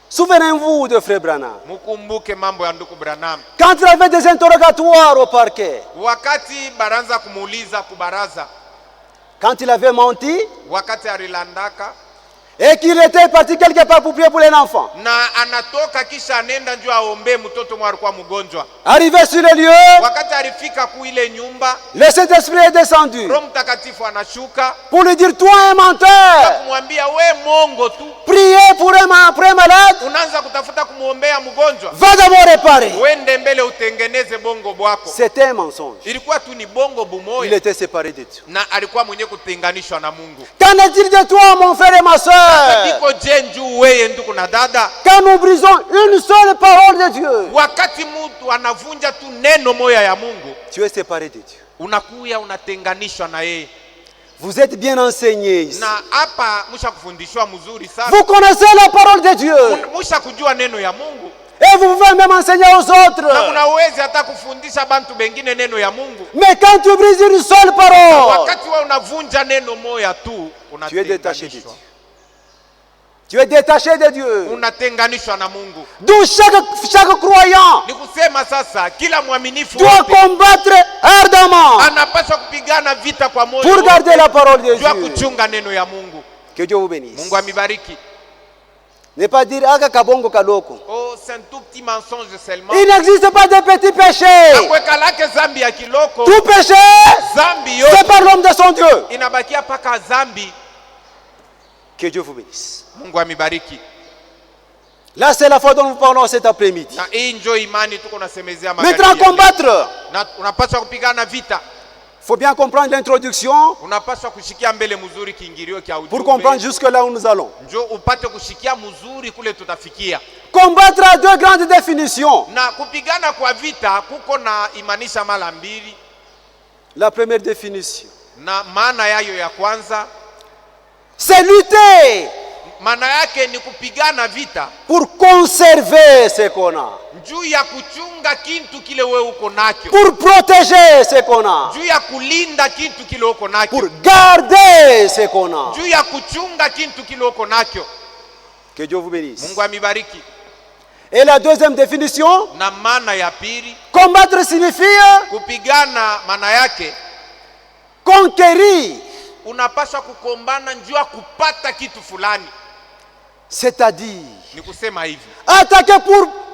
Souvenez-vous de Frère Branham. Mukumbuke mambo ya ndugu Branham. Quand il avait des interrogatoires au parquet, Wakati baranza kumuuliza kubaraza, quand il avait menti wakati alilandaka et qu'il était parti quelque part pour prier pour les enfants, na anatoka kisha anenda njoo aombe mtoto mwa alikuwa mgonjwa. arrivé sur le lieu, Wakati alifika ku ile nyumba, le Saint-Esprit est descendu Roho Mtakatifu anashuka pour lui dire, toi un menteur, kumwambia we mongo tu, prier pour un malade, unaanza kutafuta kumuombea mgonjwa, va d'abord réparer. uende mbele utengeneze bongo bwako. C'était un mensonge. Ilikuwa tu ni bongo Il bumoya, était séparé de Dieu. na alikuwa mwenye kutenganishwa na Mungu. Qu'en est-il de toi, mon frère et ma soeur? Iko je njuu weye ndugu na dada, Quand nous brisons une seule parole de Dieu, wakati mtu anavunja tu neno moya ya Mungu, tu es séparé de Dieu. unakuya unatenganishwa na yeye. Vous êtes bien enseigné ici. Na hapa musha kufundishwa mzuri sana, Vous connaissez la parole de Dieu. musha kujua neno ya Mungu, Et vous pouvez même enseigner aux na autres. unaweza hata kufundisha bantu bengine neno ya Mungu. Mais quand tu brises une seule parole, Wakati wa unavunja neno moya tu, tu es détaché de Dieu. unatenganishwa, Tu es détaché de Dieu. unatenganishwa na Mungu. D'où chaque croyant Ni kusema sasa kila mwaminifu doit wote combattre ardemment anapaswa kupigana vita kwa moyo pour wote, garder la parole de jua Dieu. kuchunga neno ya Mungu. Que Dieu vous bénisse. Mungu amibariki. Ne pas dire aka kabongo kaloko. Oh, c'est un tout petit mensonge seulement. Il n'existe pas de petits péchés. Nakweka lake zambi ya kiloko, Tout péché, zambi c'est yote par l'homme de son Dieu. inabakia paka zambi. Que Dieu vous bénisse. Mungu amibariki. Là, c'est la foi dont nous parlons cet après-midi. Na hii njo imani tuko nasemezea Maintenant, magharibi. combattre. Na unapaswa kupigana vita, Il faut bien comprendre l'introduction unapaswa kushikia mbele mzuri kiingilio kya pour comprendre ujumbe, jusque là où nous allons. njo upate kushikia mzuri kule tutafikia. Combattre a deux grandes définitions. Na kupigana kwa vita kuko na imanisha mara mbili, La première définition, na maana yayo ya kwanza, c'est lutter maana yake ni kupigana vita pour conserver ce qu'on a, juu ya kuchunga kintu kile we uko nakyo, pour protéger ce qu'on a, juu ya kulinda kintu kile uko pour nakyo, garder ce qu'on a. juu ya kuchunga kintu kile uko nakyo. Que Dieu vous bénisse. Mungu amibariki. Et la deuxième définition, Na maana ya pili, combattre signifie kupigana maana yake conquérir, unapaswa kukombana juu ya kupata kitu fulani. c'est-à-dire Ni kusema hivi, attaquer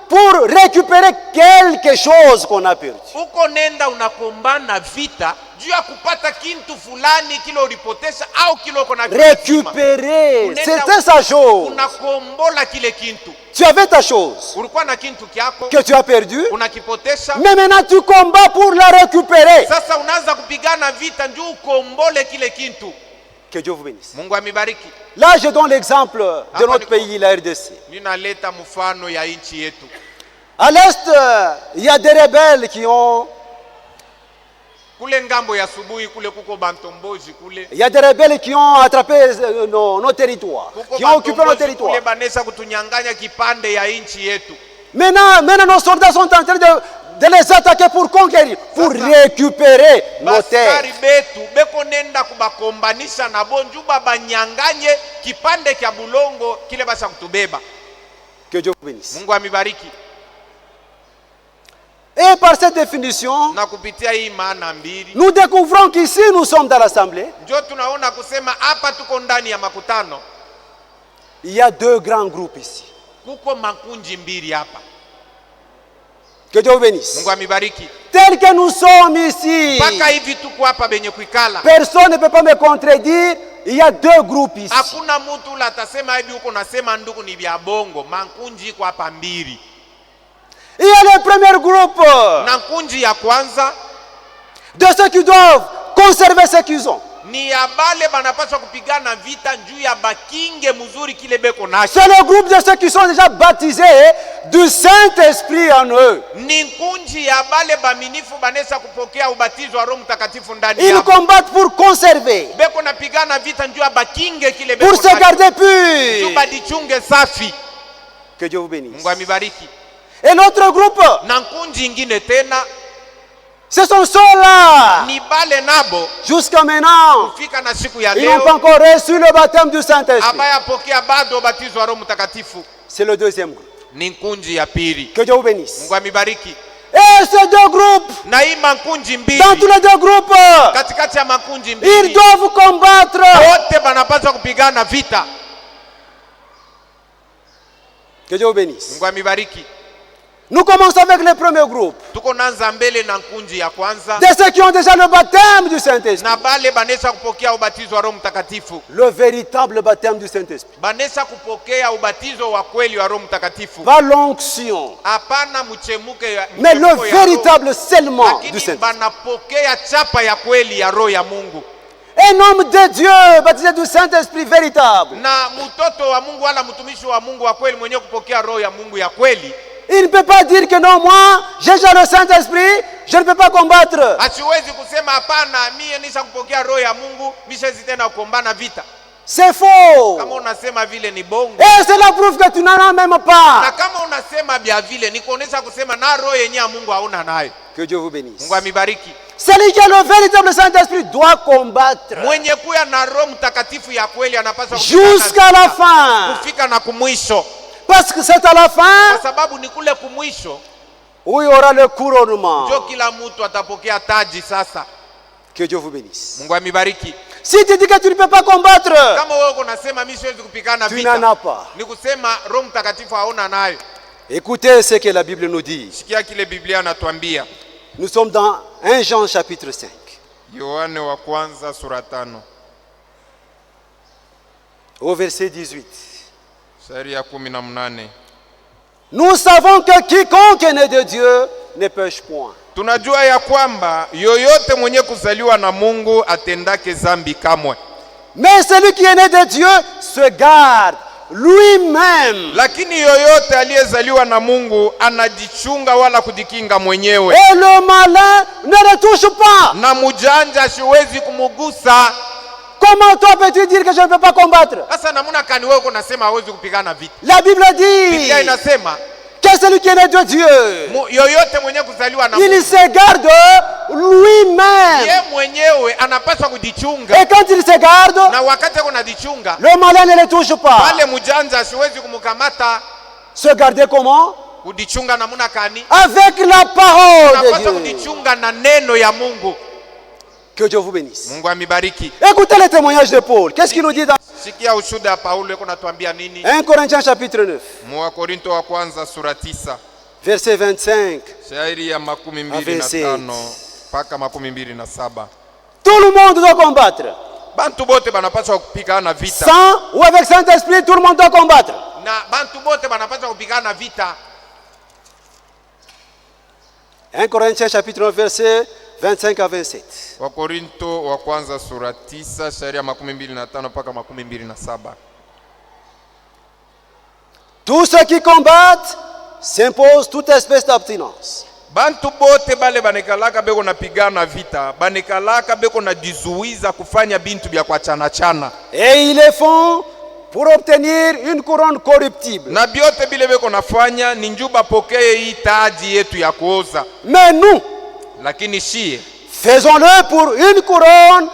pour récupérer quelque chose qu'on a perdu. uko nenda unakombana vita juu ya kupata kintu fulani kile ulipotesha au kile uko na Récupérer, c'était sa chose. unakombola kile kintu. Tu avais ta chose Ulikuwa na kintu kyako que tu as perdue, unakipotesha, mais maintenant tu combats pour la récupérer. sasa unaanza kupigana vita juu ukombole kile kintu. Que Dieu vous bénisse. Mungu amibariki. Là, je donne l'exemple de notre pays, la RDC. Ninaleta mfano ya nchi yetu. À l'Est, il y a des rebelles qui ont... Kule ngambo ya asubuhi kule kuko bantomboji kule. Il y a des rebelles qui ont attrapé nos territoires, Kuko qui ont occupé nos bantomboji territoires. kule banesa kutunyanganya kipande ya nchi yetu. Maintenant nos soldats sont en train de les attaquer pour conquérir, pour récupérer nos terres. Baskari betu beko nenda kubakombanisha na bonjuba banyanganye kipande kya bulongo kile basa kutubeba. Que Dieu vous bénisse. Mungu amibariki. Et par cette définition, Na kupitia hii maana mbili, nous découvrons qu'ici nous sommes dans l'assemblée. ndio tunaona kusema hapa tuko ndani ya makutano. Il y a deux grands groupes ici. Kuko makunji mbili hapa. Que Dieu vous bénisse. Mungu amibariki. Tel que nous sommes ici, Paka hivi tuko hapa benye kuikala. personne ne peut pas me contredire. Il y a deux groupes ici. Hakuna mtu ula atasema hivi uko nasema ndugu ni vya bongo. Makunji iko hapa mbili. Il y a le premier groupe Na kunji ya kwanza de ceux qui doivent conserver ce qu'ils ont. ni ya bale banapaswa kupigana vita juu ya bakinge mzuri kile beko nacho. C'est le groupe de ceux qui sont déjà baptisés du Saint-Esprit en eux. Ni kunji ya bale baminifu banesa kupokea ubatizo wa Roho Mtakatifu ndani Ils yao. combattent pour conserver, Beko napigana vita juu ya bakinge kile pour beko se nacho. garder Juu purs. badichunge safi. Que Dieu vous bénisse. Mungu amibariki. Et l'autre groupe, Na kunji ingine tena ce sont ceux-là. ni bale nabo Jusqu'à maintenant, kufika na siku ya ils n'ont pas leo encore reçu le baptême du Saint-Esprit. ambaye apokea bado ubatizo wa Roho Mtakatifu. C'est le deuxième groupe. Ni kunji ya pili. Que Dieu vous bénisse. Mungu amibariki. Et ces deux groupes, Na hii makunji mbili, dans tous les deux groupes, katikati ya makunji ils mbili doivent combattre. wote banapaswa kupigana vita. Que Dieu vous bénisse. Mungu amibariki. Nous commençons avec le premier groupe. Tuko nanza mbele na kunji ya kwanza De ceux qui ont déjà le baptême du Saint-Esprit. na bale banesa kupokea ubatizo wa Roho Mtakatifu. Le véritable baptême du Saint-Esprit. Banesa kupokea ubatizo wa kweli wa Roho Mtakatifu. Pas l'onction, Hapana mchemuke ya mais le mchemuko ya Roho. véritable scellement du Lakini Saint-Esprit. banapokea chapa ya kweli ya Roho ya Mungu. Un homme de Dieu baptisé du Saint-Esprit véritable. Na mtoto wa Mungu wala mtumishi wa Mungu wa kweli mwenye kupokea Roho ya Mungu ya kweli, Il ne peut pas dire que non, moi, j'ai déjà le Saint-Esprit, je ne peux pas combattre. hasiwezi kusema hapana, mie nisha kupokea Roho ya Mungu, mishezi tena kukombana vita. C'est faux. Kama unasema vile ni bongo. Et cela prouve que tu n'en as même Na pas. kama unasema bia vile ni kuonesha kusema na roho yenye ya Mungu hauna nayo. Que Dieu vous bénisse. Mungu amibariki. Celui qui a le véritable Saint-Esprit doit combattre Mwenye kuya na Roho Mtakatifu ya kweli anapaswa jusqu'à la fin. kufika na kumwisho, Parce que c'est à la fin kwa sababu ni kule kumwisho où il y aura le couronnement. ndio kila mtu atapokea taji. Sasa Que Dieu vous bénisse. Mungu amibariki. Si tu dis que tu ne peux pas combattre, Kama wewe unasema mimi siwezi kupigana tu n'en vita, as pas. ni kusema Roho Mtakatifu haona nayo. Écoutez ce que la Bible nous dit. Sikia kile Biblia anatuambia. Nous sommes dans 1 Jean chapitre 5. Yohane wa kwanza sura 5 Au verset 18. shairi ya 18. Nous savons que quiconque est né de Dieu ne pêche point. Tunajua ya kwamba yoyote mwenye kuzaliwa na Mungu atendake zambi kamwe. Mais celui qui est né de Dieu se garde lui-même. Lakini yoyote aliyezaliwa na Mungu anajichunga wala kujikinga mwenyewe. Et le malin ne le touche pas. Na mujanja siwezi kumugusa. Comment toi peux-tu dire que je ne peux pas combattre? Sasa namuna kani wewe unasema hawezi kupigana vita? La Bible dit Biblia inasema que celui qui est né de Dieu, yoyote mwenye kuzaliwa na Mungu il se garde lui-même. ye mwenyewe anapaswa kujichunga. Et quand il se garde, Na wakati kunajichunga le malin ne le touche pas. pale mujanja siwezi kumkamata. Se garder comment? Kujichunga namuna kani? Avec la parole de Unapaswa Dieu. kujichunga na neno ya Mungu. Que Dieu vous bénisse. Mungu amibariki. Écoutez le témoignage de Paul. Qu'est-ce qu'il nous dit dans Sikia ushuhuda ya Paulo yuko natuambia nini? 1 Corinthiens chapitre 9, Mwa Korinto wa kwanza sura 9 verset 25. shairi ya 25 mpaka 27. Tout le monde doit combattre. Bantu bote banapaswa kupigana vita. Sans ou avec Saint-Esprit, tout le monde doit combattre. Na bantu bote banapaswa kupigana vita. 1 Corinthiens chapitre 9, verset 25 à 27. Wa Korinto wa kwanza sura 9 shairi ya 25 mpaka 27. Tous ceux qui combattent s'imposent toute espèce d'abstinence. Bantu bote bale banekalaka beko napigana vita, banekalaka beko na jizuiza kufanya bintu bya kwa chana chana. Et ils le font pour obtenir une couronne corruptible. Na byote bile beko nafanya ni njuu bapokee hii taji yetu ya kuoza. Mais nous, Lakini shie faisons-le pour une couronne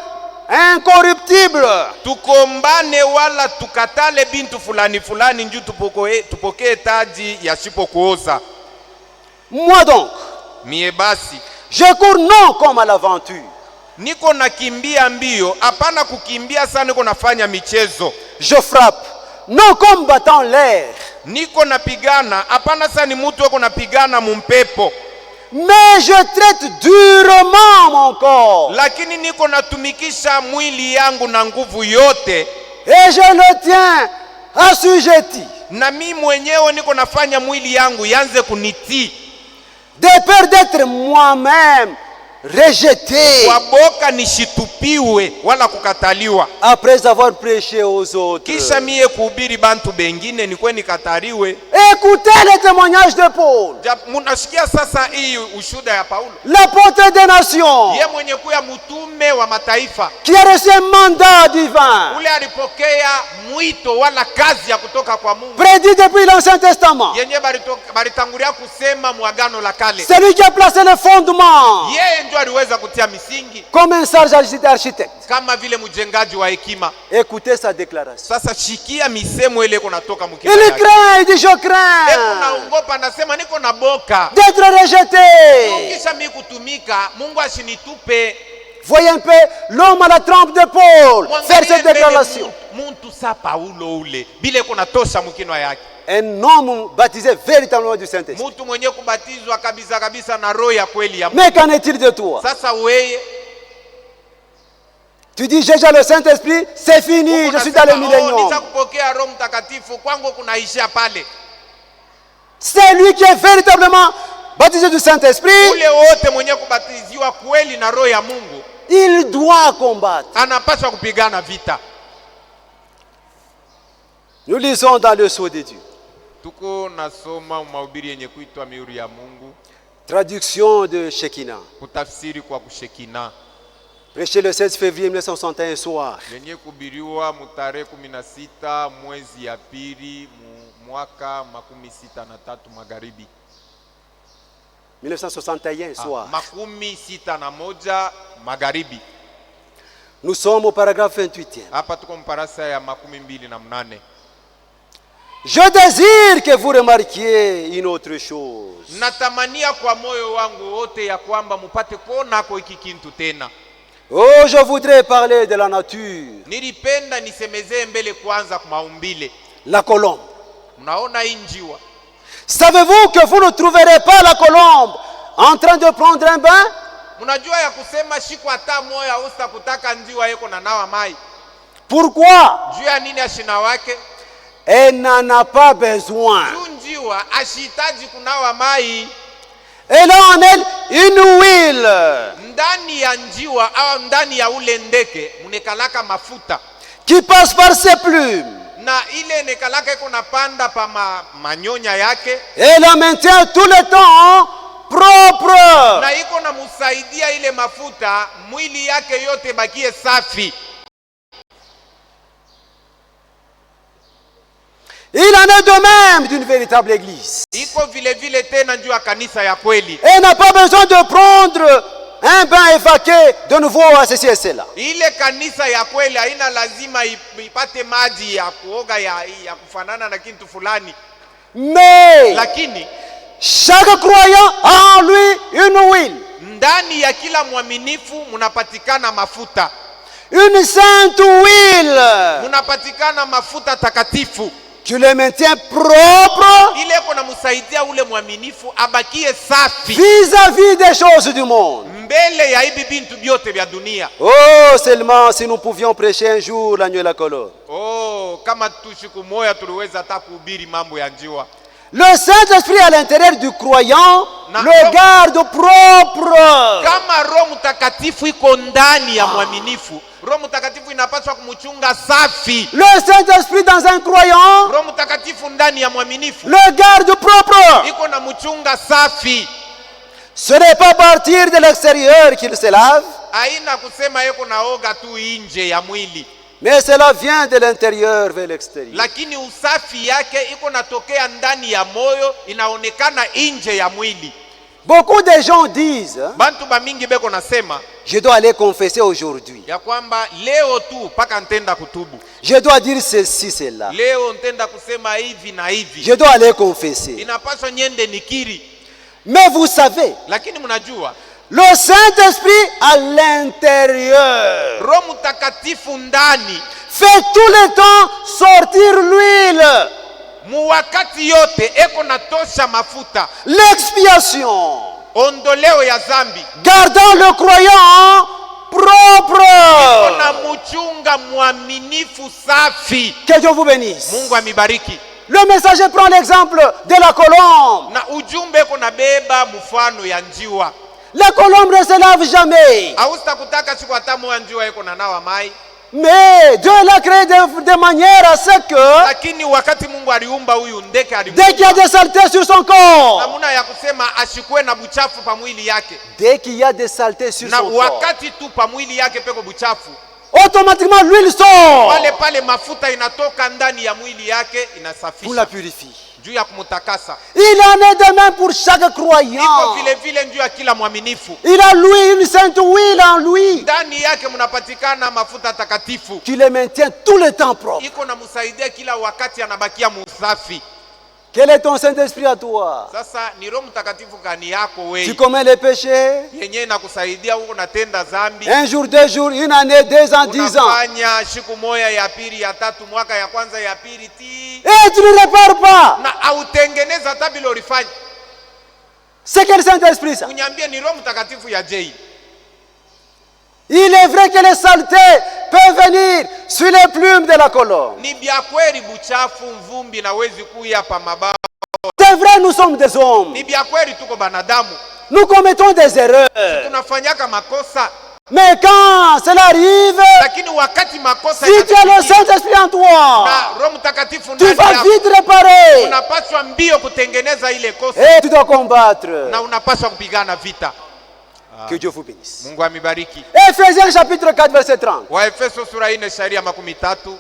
incorruptible. tukombane wala tukatale bintu fulani fulani njuu tupokee taji ya sipo kuoza. Moi donc, Mie basi je cours non comme à l'aventure. niko nakimbia mbio, hapana kukimbia sana, niko nafanya michezo. Je frappe non comme battant l'air. Niko napigana, hapana sana ni mtu wako napigana mumpepo. Mais je traite durement mon corps. Lakini niko natumikisha mwili yangu na nguvu yote. Et je le tiens assujetti. Na mimi mwenyewe niko nafanya mwili yangu yanze kunitii. De peur d'être moi-même rejeté. Waboka nishitupiwe wala kukataliwa. Après avoir prêché aux autres. Kisha mie kuhubiri bantu bengine nikwe nikatariwe. Écoutez le témoignage de Paul. Munasikia sasa hii ushuda ya Paulo. L'apôtre des nations. Ye mwenye kuya mutume wa mataifa. Qui a reçu un mandat divin. Ule alipokea mwito wala kazi ya kutoka kwa Mungu. Prédit depuis l'Ancien Testament. Yenye balitangulia kusema mwagano la kale. Celui qui a placé le fondement. Yeye ndio aliweza kutia misingi. Comme un sage architecte. Kama vile mjengaji wa hekima. Écoutez sa déclaration. Sasa shikia misemo ile iko natoka mkina Il yake. craint, il dit je crains. Eko naongopa, nasema niko na boka. D'être rejeté. Kisha mimi kutumika, Mungu asinitupe. Voyez un peu l'homme à la trempe de Paul faire cette déclaration. Muntu sa Paulo ule bile iko natosha mkino yake. Un homme baptisé véritablement du Saint-Esprit. Mtu mwenye kubatizwa kabisa kabisa na roho ya kweli ya Mungu. Mais qu'en est-il de toi? Sasa wewe tu dis j'ai déjà le Saint-Esprit, c'est fini, je suis dans le millénium. Nitakupokea Roho Mtakatifu kwangu kunaishia pale. C'est lui qui est véritablement baptisé du Saint-Esprit. Ule wote mwenye kubatiziwa kweli na roho ya Mungu, il doit combattre. Anapaswa kupigana vita. Nous lisons dans le sceau de Dieu. Tuko nasoma mahubiri yenye kuitwa mihuri ya Mungu. Traduction de Shekinah. Kutafsiri kwa kushekina. Prêché le 16 février 1961 soir. Yenye kubiriwa mutare 16 mwezi ya pili mwaka 63 magharibi. 1961 soir. 61 magharibi. Nous sommes au paragraphe 28. Hapa tuko mparasa ya 28. Je désire que vous remarquiez une autre chose. Natamania kwa moyo wangu wote ya kwamba mupate kuona kwa hiki kintu tena. Oh, je voudrais parler de la nature. Nilipenda nisemezee mbele kwanza kwa maumbile. La colombe. Mnaona hii njiwa. Savez-vous que vous ne trouverez pas la colombe en train de prendre un bain? Mnajua ya kusema shiku hata moyo hausta kutaka njiwa yeko na nawa mai. Pourquoi? Juu ya nini ashina wake? Elle n'en a pas besoin. Juu njiwa ashitaji kunawa mai. Elle a en elle une huile. Ndani ya njiwa au ndani ya ule ndeke munekalaka mafuta qui passe par ses plumes. Na ile nekalaka iko napanda pa manyonya yake. Et la maintient tout le temps propre. Na iko na musaidia ile mafuta mwili yake yote bakie safi. Il en est de même d'une véritable église. Iko vile vile tena njoo ya kanisa ya kweli. Elle n'a pas besoin de prendre un bain évacué de nouveau à ceci et cela. Ile kanisa ya kweli haina lazima ipate maji ya kuoga ya kufanana na kitu fulani. Mais lakini chaque croyant a en lui une huile. Ndani ya kila mwaminifu munapatikana mafuta. Une sainte huile. Munapatikana mafuta takatifu. Tu le maintiens propre. Ile kuna musaidia ule mwaminifu abakie safi. Vis-à-vis des choses du monde. Mbele ya hivi bintu byote vya dunia. Oh, seulement si nous pouvions prêcher un jour l'agneau et la colombe. Oh, kama tushiku moya tuliweza hata kuhubiri mambo ya njiwa. Le Saint-Esprit à l'intérieur du croyant le garde propre. Kama Roho Mtakatifu iko ndani ya mwaminifu, Roho Mtakatifu inapaswa kumchunga safi. Le Saint-Esprit dans un croyant, Roho Mtakatifu ndani ya mwaminifu, le garde propre. iko na mchunga safi. Ce n'est pas partir de l'extérieur qu'il se lave. Haina kusema yeko naoga tu nje ya mwili. Mais cela vient de l'intérieur vers l'extérieur. lakini usafi yake iko natokea ndani ya moyo, inaonekana nje ya mwili. Beaucoup de gens disent, Bantu bamingi beko nasema je dois aller confesser aujourd'hui. ya kwamba leo tu paka ntenda kutubu, Je dois dire ceci, cela. leo ntenda kusema hivi na hivi, Je dois aller confesser. inapaswa nyende nikiri. Mais vous savez, Lakini mnajua le Saint-Esprit à l'intérieur Roho Mtakatifu ndani fait tout le temps sortir l'huile, muwakati yote eko natosha mafuta, l'expiation, ondoleo ya zambi, gardant le croyant propre. ona muchunga mwaminifu safi. Que Dieu vous bénisse. Mungu amibariki. Le messager prend l'exemple de la colombe. Na ujumbe eko nabeba mfano ya njiwa. La colombe ne se lave jamais. Austa kutaka siku hata moja njiwa eko na nawa mai. Mais Dieu l'a créé de manière à ce que, Lakini wakati Mungu aliumba huyu ndeke dès qu'il y a des saletés sur son corps, namuna ya kusema ashikwe na buchafu pa mwili yake, dès qu'il y a des saletés sur na son corps, wakati tu pa mwili yake peko buchafu, automatiquement l'huile sort pale pale mafuta inatoka ndani ya mwili yake pour inasafisha la purifier. juu ya kumtakasa. Il en est de même pour chaque Iko croyant. vile vile juu ya kila mwaminifu, Il a lui une sainte huile en lui ndani yake mnapatikana mafuta takatifu, qui le maintient tout le temps propre. iko na msaidia kila wakati anabakia musafi. Quel est ton Saint-Esprit à toi? Sasa ni Roho Mtakatifu kani yako Tu wewe commets les péchés, yenyewe nakusaidia huko natenda dhambi, un jour, 2 jours, une année, 2 ans, 10 ans, unafanya siku moja ya pili ya tatu mwaka ya kwanza ya pili ti et tu ne répares pas. na autengeneza hata bila ulifanya. C'est quel Saint-Esprit ça? Unyambie ni Roho Mtakatifu ya Jei. Il est vrai que les saletés peuvent venir sur les plumes de la colombe. Ni bya kweli buchafu mvumbi na wezi kuya pa mabao. C'est vrai, nous sommes des hommes. Ni bya kweli tuko banadamu, Nous commettons des erreurs. tunafanyaka makosa, Mais quand cela arrive, lakini wakati makosa si tu as le yanatufikia Saint-Esprit en toi, na Roho Mtakatifu tu ndani vas yako, vite réparer. unapaswa mbio kutengeneza ile kosa Et tu dois combattre. na unapaswa kupigana vita. Que Dieu vous bénisse. Mungu amibariki. Ephésiens chapitre 4, verset 30. Waefeso sura 4 shairi ya 13,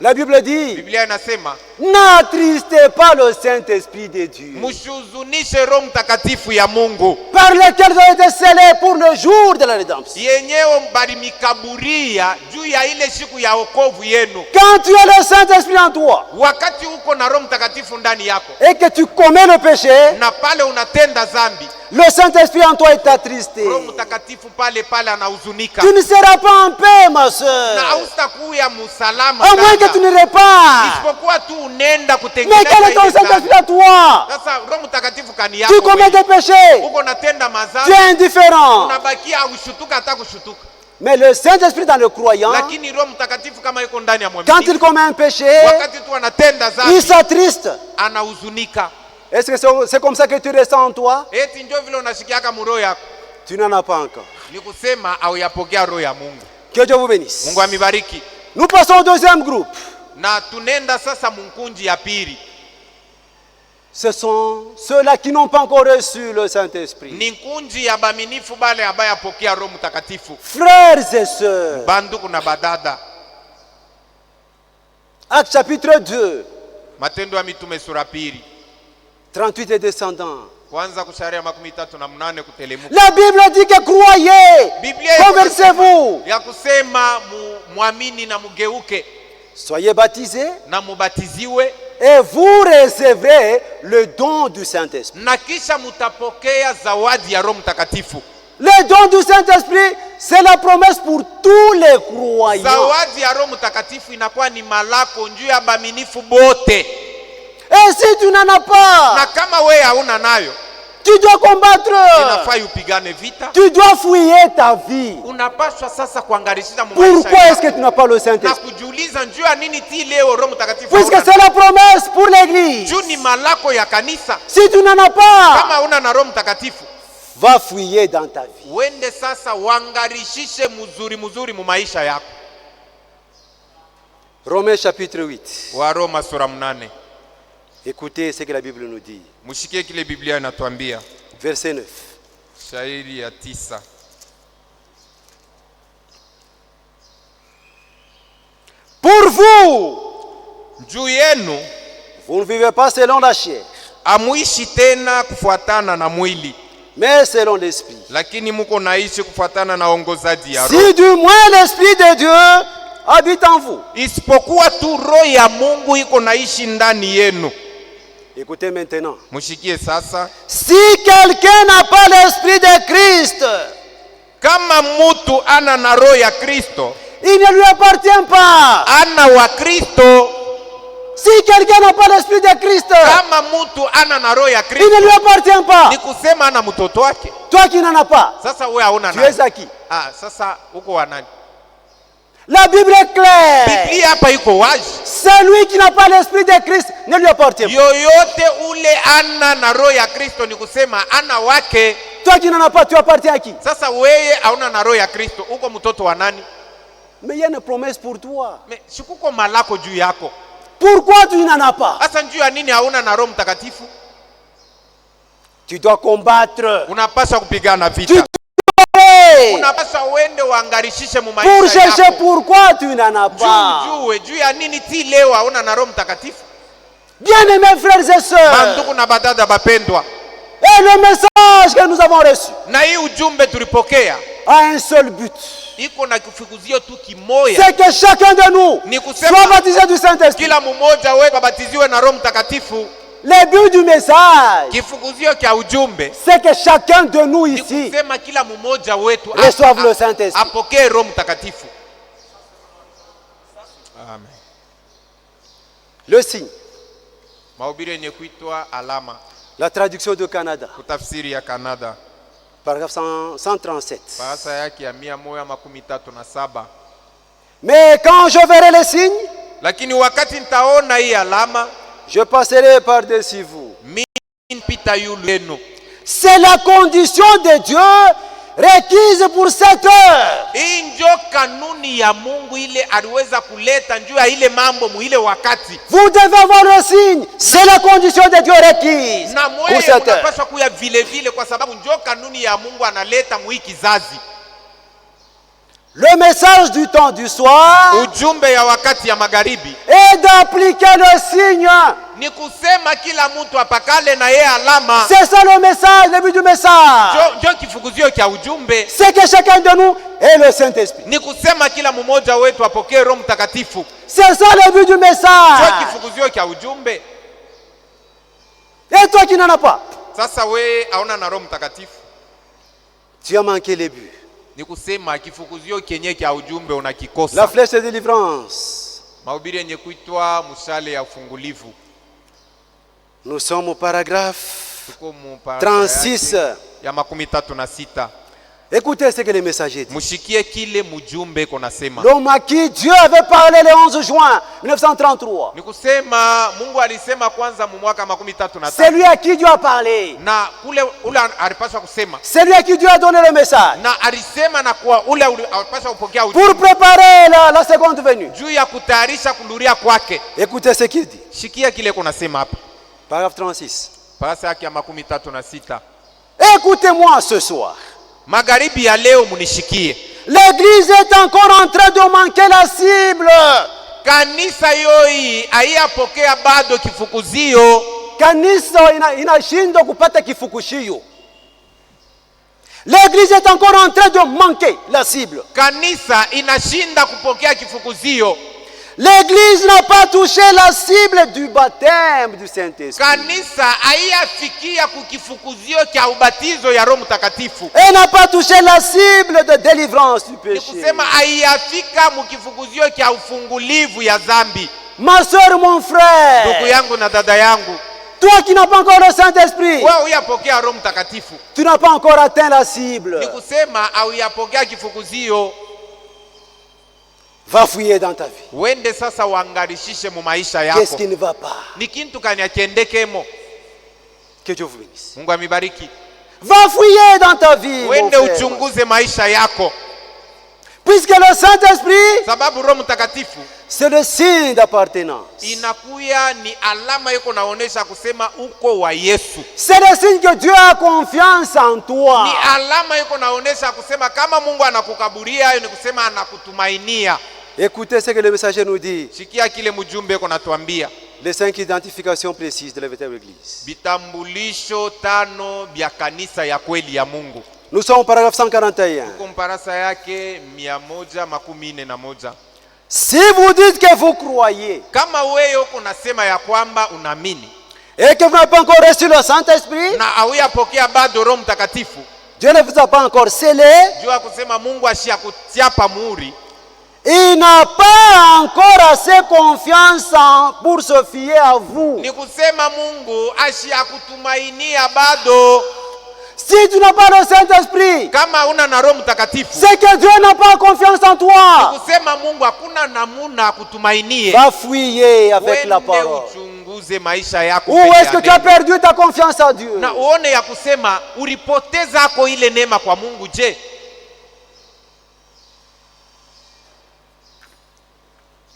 La Bible dit, Biblia inasema n'attristez pas le Saint-Esprit de Dieu, mshuzunishe Roho Mtakatifu ya Mungu par lequel vous avez été scellés pour le jour de la rédemption. yenyewe mbalimikaburia juu ya ile siku ya wokovu yenu. Quand tu as le Saint-Esprit en toi Wakati uko na Roho Mtakatifu ndani yako et que tu commets le péché, na pale unatenda dhambi, le Saint-Esprit en toi est attristé. Roho Mtakatifu pale pale anahuzunika Tu ne seras pas en paix, ma na soeur, hautakuya musalama à moins que dada, tu ne répares. isipokuwa tu unenda Mais kutengeneza quel est ton ile dhambi. Saint-Esprit à toi? Sasa Roho Mtakatifu kani Tu yako commets des wewe, péchés, uko natenda tu mazambi, es indifférent. unabakia ushutuka hata kushutuka. Mais le Saint-Esprit dans le croyant, Lakini Roho Mtakatifu kama yuko ndani ya quand il mwaminifu, commet un péché, wakati tu anatenda il dhambi s'attriste. anahuzunika. Est-ce que c'est comme ça que tu ressens en toi? Eti ndio vile unashikiaka muroho yako, Tu n'en as pas encore. ni kusema au yapokea roho ya Mungu. Que Dieu vous bénisse. Mungu amibariki. Nous passons au deuxième groupe. Na tunenda sasa munkunji ya pili, Ce sont ceux-là qui n'ont pas encore reçu le Saint-Esprit. ni nkunji ya baminifu bale ambaye apokea Roho Mtakatifu. Frères et sœurs, Banduku na badada, Actes chapitre 2, Matendo ya Mitume sura pili 38 et descendants. kwanza kusharia 38 kutelemuka. La Bible dit que croyez, Biblia convertez-vous, ya kusema muamini na mugeuke soyez baptisés na mubatiziwe et vous recevrez le don du Saint-Esprit. na kisha mutapokea zawadi ya Roho Mtakatifu. Le don du Saint-Esprit, c'est la promesse pour tous les croyants. Zawadi ya Roho Mtakatifu inakuwa ni malako njuu ya baminifu bote, Et si tu n'en as na pas, kama we hauna nayo, tu dois combattre. inafaa upigane vita. Tu dois fouiller ta vie. Unapaswa sasa kuangarisha mu maisha Pourquoi est-ce que yako tu n'as pas le na Saint-Esprit? kujiuliza njuu ya nini ti leo Roho Mtakatifu Puisque hauna c'est la promesse pour l'église. juu ni malako ya kanisa. Si tu n'en as pas, Kama una na Roho Mtakatifu, va fouiller dans ta vie. uende sasa uangarishishe mzuri mu maisha yako. Romains chapitre 8. Wa Roma sura 8. Écoutez ce que la Bible nous dit. Mushikie kile Biblia inatuambia, Verset 9. shairi ya 9. vous, juu yenu vous ne vivez pas selon la chair, amuishi tena kufuatana na mwili, mais selon l'esprit. lakini muko naishi kufuatana na ongozaji ya roho. Si du moins l'esprit de Dieu habite en vous. Isipokuwa tu roho ya Mungu iko naishi ndani yenu. Écoutez maintenant. Mushikie sasa. Si quelqu'un n'a pas l'esprit de Christ, kama mutu ana na roho ya Kristo, il ne lui appartient pas. ana wa Kristo. Si quelqu'un n'a pas l'esprit de Christ, kama mutu ana na roho ya il Kristo, ne lui appartient pas. ni kusema ana mtoto wake. Toi qui n'en as pas, Sasa wewe hauna tu nani? es à qui? Sasa uko wa nani? La Bible est claire. Biblia hapa iko wazi. Celui qui n'a pas l'esprit de Christ ne lui appartient pas. Yoyote ule ana na roho ya Kristo, ni kusema ana wake. Toi qui n'en as pas, tu appartiens à qui? Sasa wewe hauna na roho ya Kristo, uko mtoto wa nani? Mais il y a une promesse pour toi. Sikuko malako juu yako. Pourquoi tu n'en as pas? Sasa njuu ya nini hauna na Roho Mtakatifu? Tu dois combattre. Unapaswa kupigana Tu vita. dois aller Unapaswa uende uangarishishe mu pour maisha chercher yako. pourquoi tu n'en as pas. Juu ya nini ti leo hauna na Roho Mtakatifu? Bien-aimés frères et sœurs, Bandugu na badada bapendwa, et le message que nous avons reçu na hii ujumbe tulipokea a un seul but. iko na kifukuzio tu kimoya. C'est que chacun de nous Ni kusema soit baptisé du Saint-Esprit. kila mmoja wewe babatiziwe na Roho Mtakatifu. Le but du message, Kifukuzio kia ujumbe c'est que chacun de nous ni ici kusema kila mmoja wetu reçoive le Saint-Esprit. apokee Roho Mtakatifu. Amen. Le signe, Mahubiri yenye kuitwa alama, la traduction de Canada, kutafsiri ya Kanada, paragraphe 137. parasa yake ya 137. Mais quand je verrai les signes, Lakini wakati nitaona hii alama, je passerai par-dessus vous. mimi nipita yulu yenu. C'est la condition de Dieu requise pour cette heure. Hii njo kanuni ya Mungu ile aliweza kuleta njuu ya ile mambo muile wakati. Vous devez avoir le signe. C'est la condition de Dieu requise Na pour mwewe cette heure. unapaswa kuya vile vile, kwa sababu njo kanuni ya Mungu analeta muhii kizazi. Le message du temps du soir Ujumbe ya wakati ya magharibi est d'appliquer le signe. ni kusema kila mtu apakale na yeye alama. C'est ça le message, le but du message. Njo kifukuzio kia ujumbe, C'est que chacun de nous ait le Saint-Esprit. ni kusema kila mmoja wetu apokee Roho Mtakatifu. C'est ça le but du Njo message. kifukuzio kia ujumbe. Et toi qui n'en as pas, Sasa we hauna na Roho Mtakatifu, tu as manqué le but. ni kusema kifukuzio kenye kia ujumbe La unakikosa. flèche de délivrance. Mahubiri yenye kuitwa mshale ya ufungulivu, Nous sommes au paragraphe tuko mu parasa 36. yake ya 36. Écoutez ce que le messager dit. Mushikie kile mjumbe konasema. L'homme à qui Dieu avait parlé le 11 juin 1933. Ni kusema Mungu alisema kwanza mu mwaka 33, C'est lui à qui Dieu a parlé. na kule ule alipaswa kusema, C'est lui à qui Dieu a donné le message. na alisema na kwa ule alipaswa kupokea Pour ujumbe préparer la seconde venue. juu ya kutayarisha kuluria kwake. Écoutez ce qu'il dit. Shikia kile konasema hapa, Paragraphe 36. parasa yake ya 36. Écoutez-moi ce soir. Magharibi ya leo munishikie. L'église est encore en train de manquer la cible. Kanisa yoi haiyapokea bado kifukuzio. Kanisa inashindwa kupata kifukushio. L'église est encore en train de manquer la cible. Kanisa inashinda kupokea kifukuzio. L'église n'a pas touché la cible du baptême du Saint-Esprit. Kanisa haiyafikia kukifukuzio cha ubatizo ya Roho Mtakatifu. Elle n'a pas touché la cible de délivrance du Ni péché. kusema haiyafika mukifukuzio cha ufungulivu ya dhambi. Ma soeur, mon Ndugu frère, yangu na dada yangu, toi qui n'as pas encore le Saint-Esprit, wewe uyapokea Roho Mtakatifu, tu n'as pas encore atteint la ni cible. kusema hauyapokea kifukuzio. Va fouiller dans ta vie. Wende sasa uangarishishe mu maisha Qu'est-ce yako, qui ne va pas? ni kintu kani akiendekemo. Que Dieu vous bénisse. Mungu amibariki. Va fouiller dans ta vie, mon Wende frère. uchunguze maisha yako, Puisque le Saint-Esprit, sababu Roho Mtakatifu c'est le signe d'appartenance. inakuya ni alama iko naonesha kusema uko wa Yesu. C'est le signe que Dieu a confiance en toi. Ni alama iko naonesha kusema kama Mungu anakukaburia, ni kusema anakutumainia. Écoutez ce que le messager nous dit. Sikia kile mjumbe kunatuambia. Les 5 identifications précises de la véritable église. Vitambulisho 5 vya kanisa ya kweli ya Mungu. Nous sommes au paragraphe 141. Komparasa yake 141. Si vous dites que vous croyez Kama wewe uko nasema ya kwamba unaamini et que vous n'avez pas encore reçu le Saint-Esprit, na hauyapokea bado Roho Mtakatifu, Dieu ne vous a pas encore scellé, jua kusema Mungu ashakutia muhuri, il n'a pas encore assez confiance pour se fier à vous. ni kusema Mungu ashakutumainia bado. Si tu n'as pas le Saint-Esprit, Kama una na Roho Mtakatifu, c'est que Dieu n'a pas confiance en toi. kusema Mungu hakuna namuna kutumainie. Va fouiller avec la Wende parole. uchunguze maisha yako. Où est-ce que tu as perdu ta confiance à Dieu? Na uone ya kusema ulipoteza ako ile neema kwa Mungu. Je,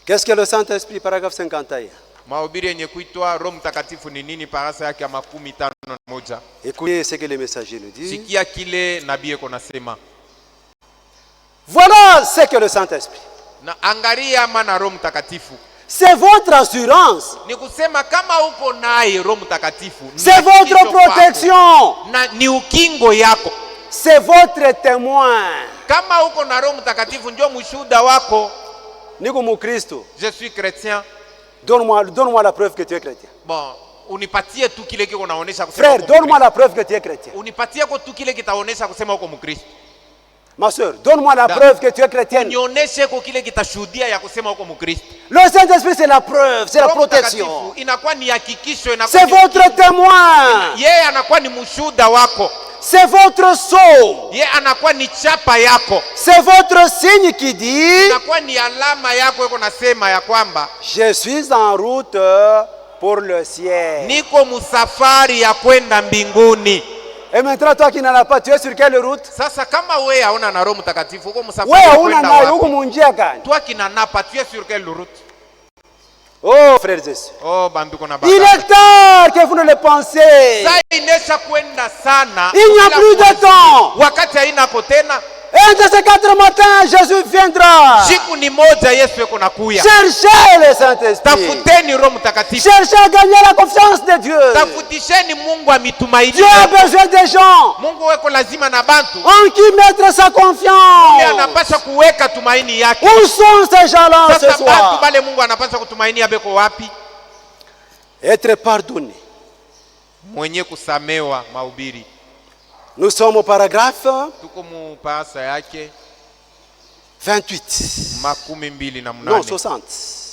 Qu'est-ce que le Saint-Esprit, paragraphe 51? mahubiri yenye kuitwa Roho Mtakatifu ni nini? Parasa yake ya 51. Écoutez ce que le messager nous dit. Sikia kile nabii eko nasema. Voilà ce que le Saint-Esprit. Na angalia maana Roho Mtakatifu C'est votre assurance. ni kusema kama uko naye Roho Mtakatifu, C'est votre protection. na ni ukingo yako. C'est votre témoin. Kama uko na Roho Mtakatifu ndio mshuhuda wako. Niko mukristo. Je suis chrétien. Donne-moi la preuve que tu es chrétien. Bon, unipatie tu kile kiko naonesha kusema Frère, uko donne-moi Mkristo. la preuve que tu es chrétien. Unipatie ko tu kile kitaonesha kusema uko Mkristo. Ma soeur, donne-moi la preuve que tu es chrétienne. Nionyeshe ko kile kitashuhudia ya kusema uko Mkristo. Le Saint-Esprit, c'est la preuve, c'est la Roho protection. Mtakatifu inakuwa ni hakikisho, inakuwa C'est ni votre témoin. yeye anakuwa ni mshuhuda wako. C'est votre sceau. Yeye anakuwa ni chapa yako. C'est votre signe qui dit Inakuwa ni alama yako iko nasema ya kwamba je suis en route pour le ciel. niko musafari ya kwenda mbinguni. Et maintenant, toi qui n'en as pas, tu es sur quelle route? Sasa kama wewe hauna na Roho Mtakatifu uko musafari Wewe ya hauna kwenda nayo, wapi? uko munjia gani? Toi qui n'en as pas, tu es sur quelle route? Oh, frères et sœurs. Oh, banduko na Il baba. est tard que vous ne le pensez. Sasa inesha kwenda sana. Il n'y a plus de temps. Wakati hainako tena. Un de ces 4 matins, Jésus viendra. Siku ni moja Yesu yuko nakuya. Cherchez le Saint-Esprit. Tafuteni Roho Mtakatifu. Cherchez à gagner la confiance de Dieu. Tafutisheni Mungu amitumaini. Dieu a besoin des gens Mungu weko lazima na bantu. en qui mettre sa Yeye confiance. anapaswa kuweka tumaini yake. Où sont ces gens-là ce Sasa bantu soir? bale Mungu anapaswa kutumainia beko wapi? Être pardonné. Mwenye kusamewa mahubiri. Nous sommes au paragraphe Tuko mu parasa yake 28. 28. Non, 60.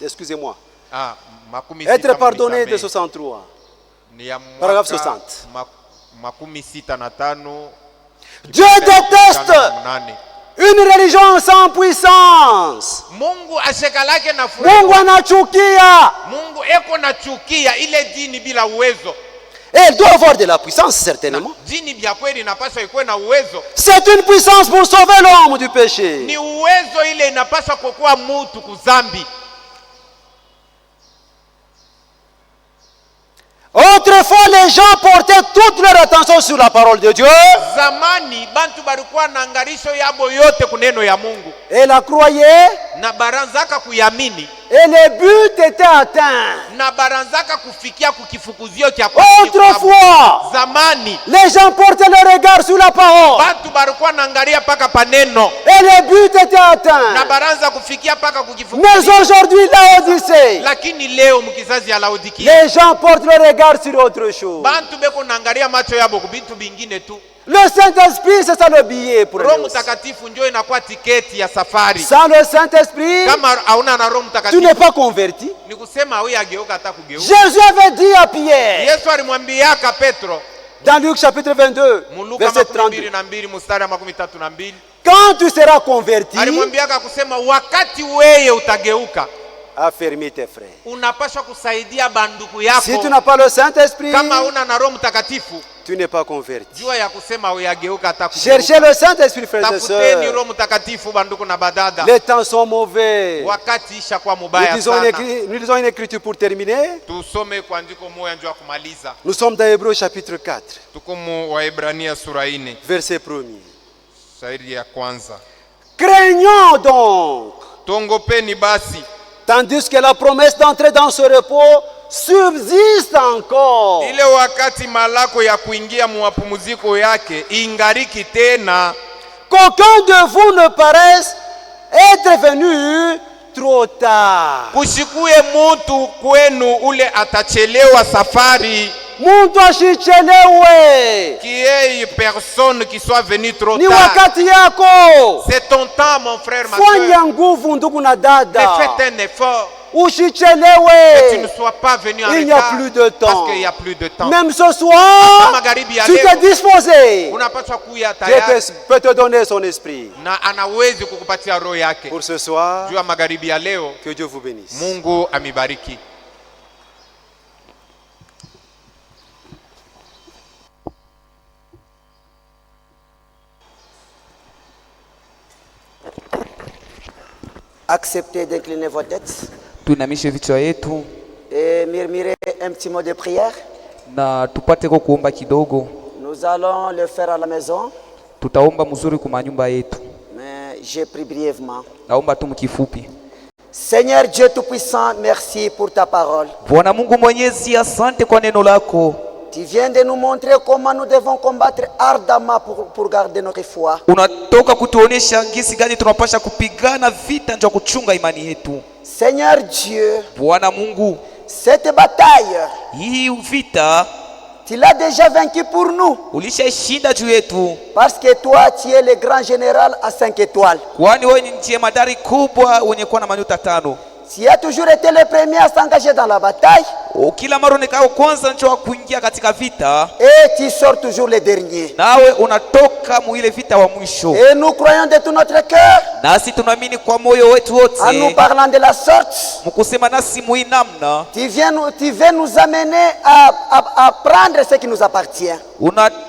Excusez-moi. Ah, 60 Être pardonné de mnisamehe. 63. Ni ya Paragraphe mwaka 60. 65. Dieu déteste une religion sans puissance. Mungu ashekalake na furaha. Mungu anachukia. Mungu eko na chukia ile dini bila uwezo. Et elle doit avoir de la puissance, certainement. Dini bya kweli inapaswa ikuwe na uwezo. C'est une puissance pour sauver l'homme du péché. Ni uwezo ile inapaswa kuokoa mtu kuzambi. Autrefois, les gens portaient toute leur attention sur la parole de Dieu Zamani bantu balikuwa na angarisho yabo yote kuneno ya Mungu. et la croyaient, Na baranzaka kuyamini. et le but était atteint. Na baranzaka kufikia kukifukuzio kya Autrefois, zamani. les gens portaient leur regard sur la parole Bantu balikuwa naangalia paka paneno. et le but était Na atteint. baranza kufikia paka Mais kukifukuzio. aujourd'hui, Laodicée, Lakini leo mkizazi ya Laodikia. les gens portent leur regard sur autre chose. Bantu beko naangalia macho yabo kubitu bingine tu. Le Saint-Esprit, c'est ça le billet pour Roho les Mtakatifu ndio inakuwa tiketi ya safari. Sans le Saint-Esprit, Kama hauna na Roho tu Mtakatifu n'es pas converti. ni kusema huyu ageuka hata kugeuka. Jésus avait dit à Pierre, Yesu alimwambiaka Petro dans Luc chapitre 22, Muluka verset 32, 22 mstari wa 32. quand tu seras converti, Alimwambiaka kusema wakati weye utageuka affermis tes frères. unapaswa kusaidia banduku Si yako. tu n'as pas le Saint-Esprit, Kama una na Roho Mtakatifu tu n'es pas converti. jua ya kusema wewe ageuka hata kugeuka. Cherchez le Saint-Esprit, frères et Tafuteni sœurs. Roho Mtakatifu banduku na badada. Les temps sont mauvais. Wakati isha kwa Nous mubaya lisons, sana. nous lisons une écriture pour terminer. Tusome kwa andiko moja njoo kumaliza. Nous sommes dans Hébreux chapitre 4, Tuko mu Waebrania sura 4 verset 1er. shairi ya kwanza. Craignons donc Tuongopeni basi. Tandis que la promesse d'entrer dans ce repos subsiste encore. Ile wakati malako ya kuingia mapumziko yake ingariki tena. Qu'aucun de vous ne paraisse être venu trop tard. Kushikuye mutu kwenu ule atachelewa safari. Muntu ashichelewe. Qu'il personne qui soit venu trop Ni tard. wakati yako. C'est ton temps, mon frère, ma Fanya soeur. nguvu ndugu na dada. Faites un effort. Que tu ne Usichelewe. sois pas venu en Il n'y a retard. plus de temps. Parce qu'il n'y a plus de temps. Même ce soir, Magharibi ya tu leo, t'es disposé. unapaswa kuya Dieu tayari peut te donner son esprit. na anawezi kukupatia roho yake. Pour ce soir, Juu ya magharibi ya leo, que Dieu vous bénisse. Mungu amibariki. Acceptez d'incliner vos têtes Tuinamishe vichwa yetu et murmurer un petit mot de prière. na tupate kwa kuomba kidogo. Nous allons le faire à la maison, Tutaomba mzuri kwa manyumba yetu. mais j'ai pris brièvement. Naomba tu mkifupi. Seigneur Dieu Tout-Puissant, merci pour ta parole. Bwana Mungu Mwenyezi, asante kwa neno lako. Tu viens de nous montrer comment nous devons combattre ardemment pour garder notre foi. Unatoka kutuonesha jinsi gani tunapasha kupigana vita ndio kuchunga imani yetu. Seigneur Dieu, Bwana Mungu, cette bataille, hii vita tu l'as déjà vaincue pour nous. ulishaishinda juu yetu, Parce que toi, tu es le grand général à 5 étoiles. kwani wewe ni jemadari kubwa wenye kuwa na manyuta 5. Tu as toujours été le premier à s'engager dans la bataille Kila mara unakaa kwanza ndio kuingia katika vita, et tu sors toujours le dernier. nawe unatoka muile vita wa mwisho. Et nous croyons de tout notre cœur, Nasi tunaamini kwa moyo wetu wote, en nous parlant de la sorte, mkusema nasi muhii namna tu veux nous amener à prendre ce qui nous appartient,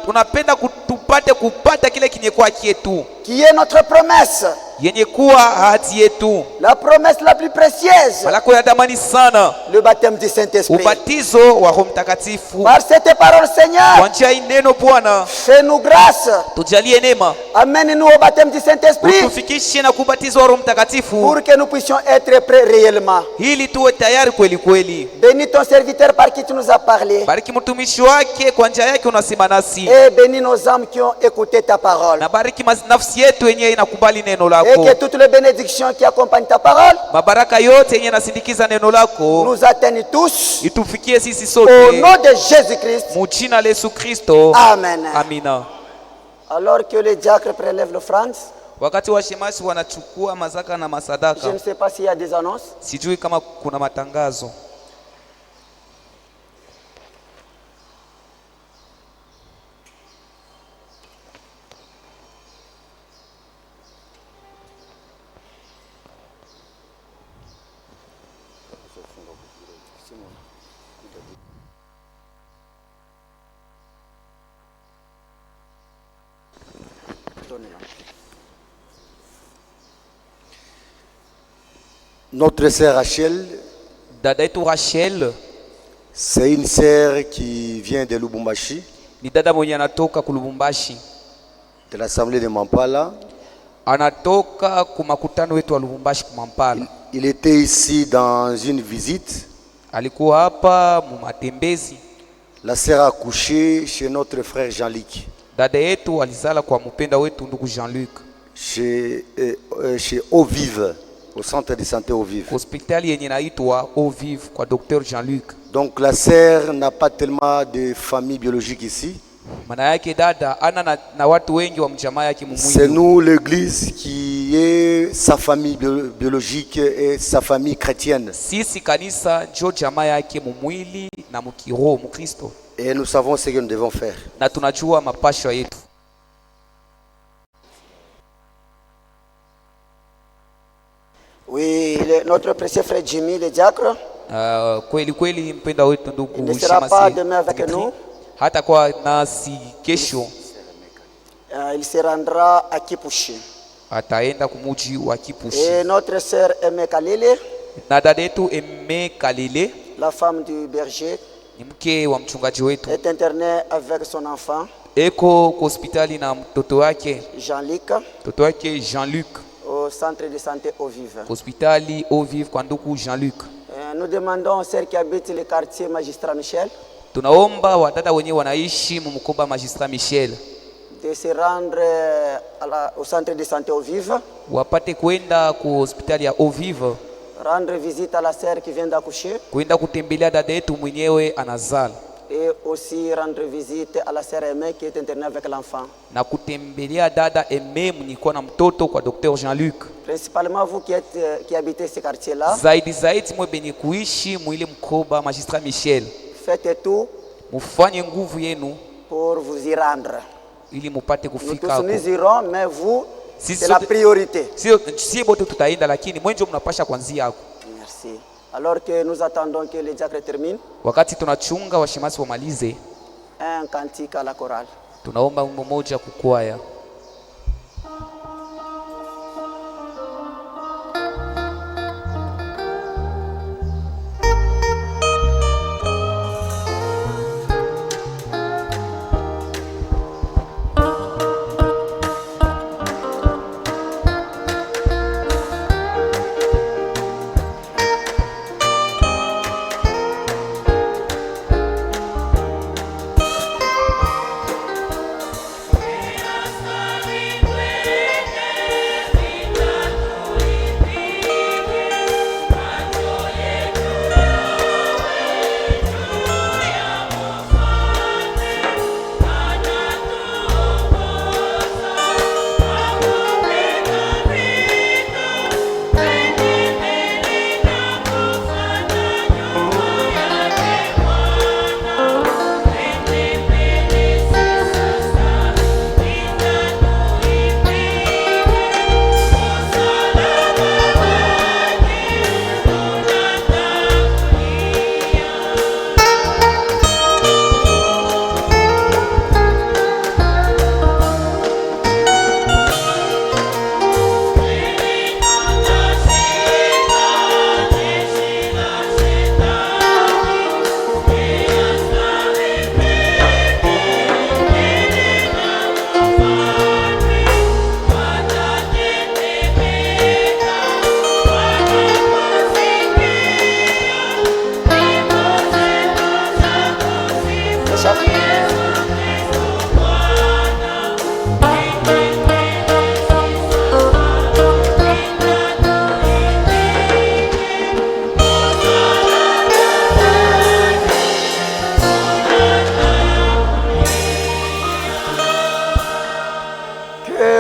unapenda kutupate kupata kile kinye kwa kietu, qui est notre promesse, yenye kuwa ahadi yetu, la promesse la plus précieuse, malako ya damani sana, le baptême du Saint-Esprit. ubatizo wa Roho Mtakatifu. Par cette parole, Kwa Seigneur, njia hii neno Bwana, fais-nous grâce, tujalie neema, amène-nous au baptême du Saint-Esprit utufikishe na kubatizwa wa Roho Mtakatifu, pour que nous puissions être prêts réellement. ili tuwe tayari kweli kweli. Bénis ton serviteur par qui tu nous as parlé Bariki mtumishi wake, kwa njia yake unasema nasi, et bénis nos âmes qui ont écouté ta parole. na bariki nafsi yetu yenyewe inakubali neno Et lako. que toutes les bénédictions qui accompagnent ta parole Mabaraka yote yenye nasindikiza neno lako nous atteignent tous. itufikie sisi Au sote, nom de Jésus-Christ. mujina la Yesu Kristo, Amen. amina. Alors que les diacres prélèvent l'offrande, Wakati wa shemasi wanachukua mazaka na je masadaka, ne sais pas s'il y a des annonces. sijui kama kuna matangazo. Notre sœur Rachel, Dada yetu Rachel c'est une sœur qui vient de Lubumbashi, ni dada mwenye anatoka kulubumbashi, de l'Assemblée de Mampala. anatoka kumakutano wetu wa Lubumbashi kumampala. Il était ici dans une visite. Alikuwa hapa mumatembezi. La sœur a couché chez notre frère Jean-Luc, Dada yetu alizala kwa mpenda wetu ndugu Jean-Luc chez Eau Vive, au centre de santé Eau Vive. hospitali yenye naitwa Eau Vive kwa Dr Jean-Luc. Donc la sœur n'a pas tellement de famille biologique ici. Maana yake dada ana na watu wengi wa mjamaa yake C'est mumwili. nous l'église qui est sa famille biologique et sa famille chrétienne. Sisi kanisa njo jamaa yake mumwili na mukiroho mukristo, Et nous savons ce que nous devons faire. na tunajua mapasho yetu. Oui, notre précieux frère Jimmy, le diacre, Kweli kweli mpenda wetu il ndugu ne sera pas Shemasi demain avec Dimitri, nous. hata kwa nasi kesho Il se rendra à Kipushi. ataenda kumuji wa Kipushi. Et notre sœur Aimé Kalele, Na dada yetu Eme Kalele la femme du berger, ni mke wa mchungaji wetu, est internée avec son enfant, eko kwa hospitali na mtoto wake Jean-Luc. Jean-Luc. au centre de santé Eau Vive. hospitali Eau Vive kwa ndugu Jean-Luc. Nous demandons aux sœurs qui habitent le quartier Magistrat Michel Tunaomba wadada wenyewe wanaishi mumkoba Magistrat Michel de se rendre au centre de santé Eau Vive, wapate kwenda ku hospitali ya Eau Vive, rendre visite à la sœur qui vient d'accoucher, kwenda kutembelea dada yetu mwenyewe anazala, et aussi rendre visite à la sœur Aimée qui est internée avec l'enfant. na kutembelea dada Aimée mwenye na mtoto kwa Dr. Jean-Luc. Principalement vous qui habitez ce quartier-là, Zaidi mwe benye kuishi mwile mkoba Magistrat Michel, faites tout mufanye nguvu yenu pour vous y rendre. ili mupate Nous kufika tous hapo. nous irons, mais vous, Si c'est la sote- priorité. Si bote tutaenda, lakini mwenjo mnapasha kwanzia hapo. Merci. Alors que nous attendons que les diacres terminent, Wakati tunachunga washemasi wamalize, un cantique à la chorale. tunaomba wimbo moja kukwaya.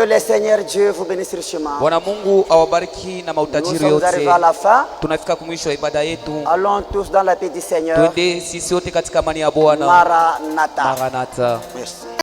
Le Seigneur Dieu vous bénisse richement. Bwana Mungu awabariki na Nous mautajiri sommes arrivés yote. à la fin. Tunafika kumwisho wa ibada yetu. Allons tous dans la paix du Seigneur. Twende sisi wote katika amani ya Bwana. Maranatha. Maranatha. Merci.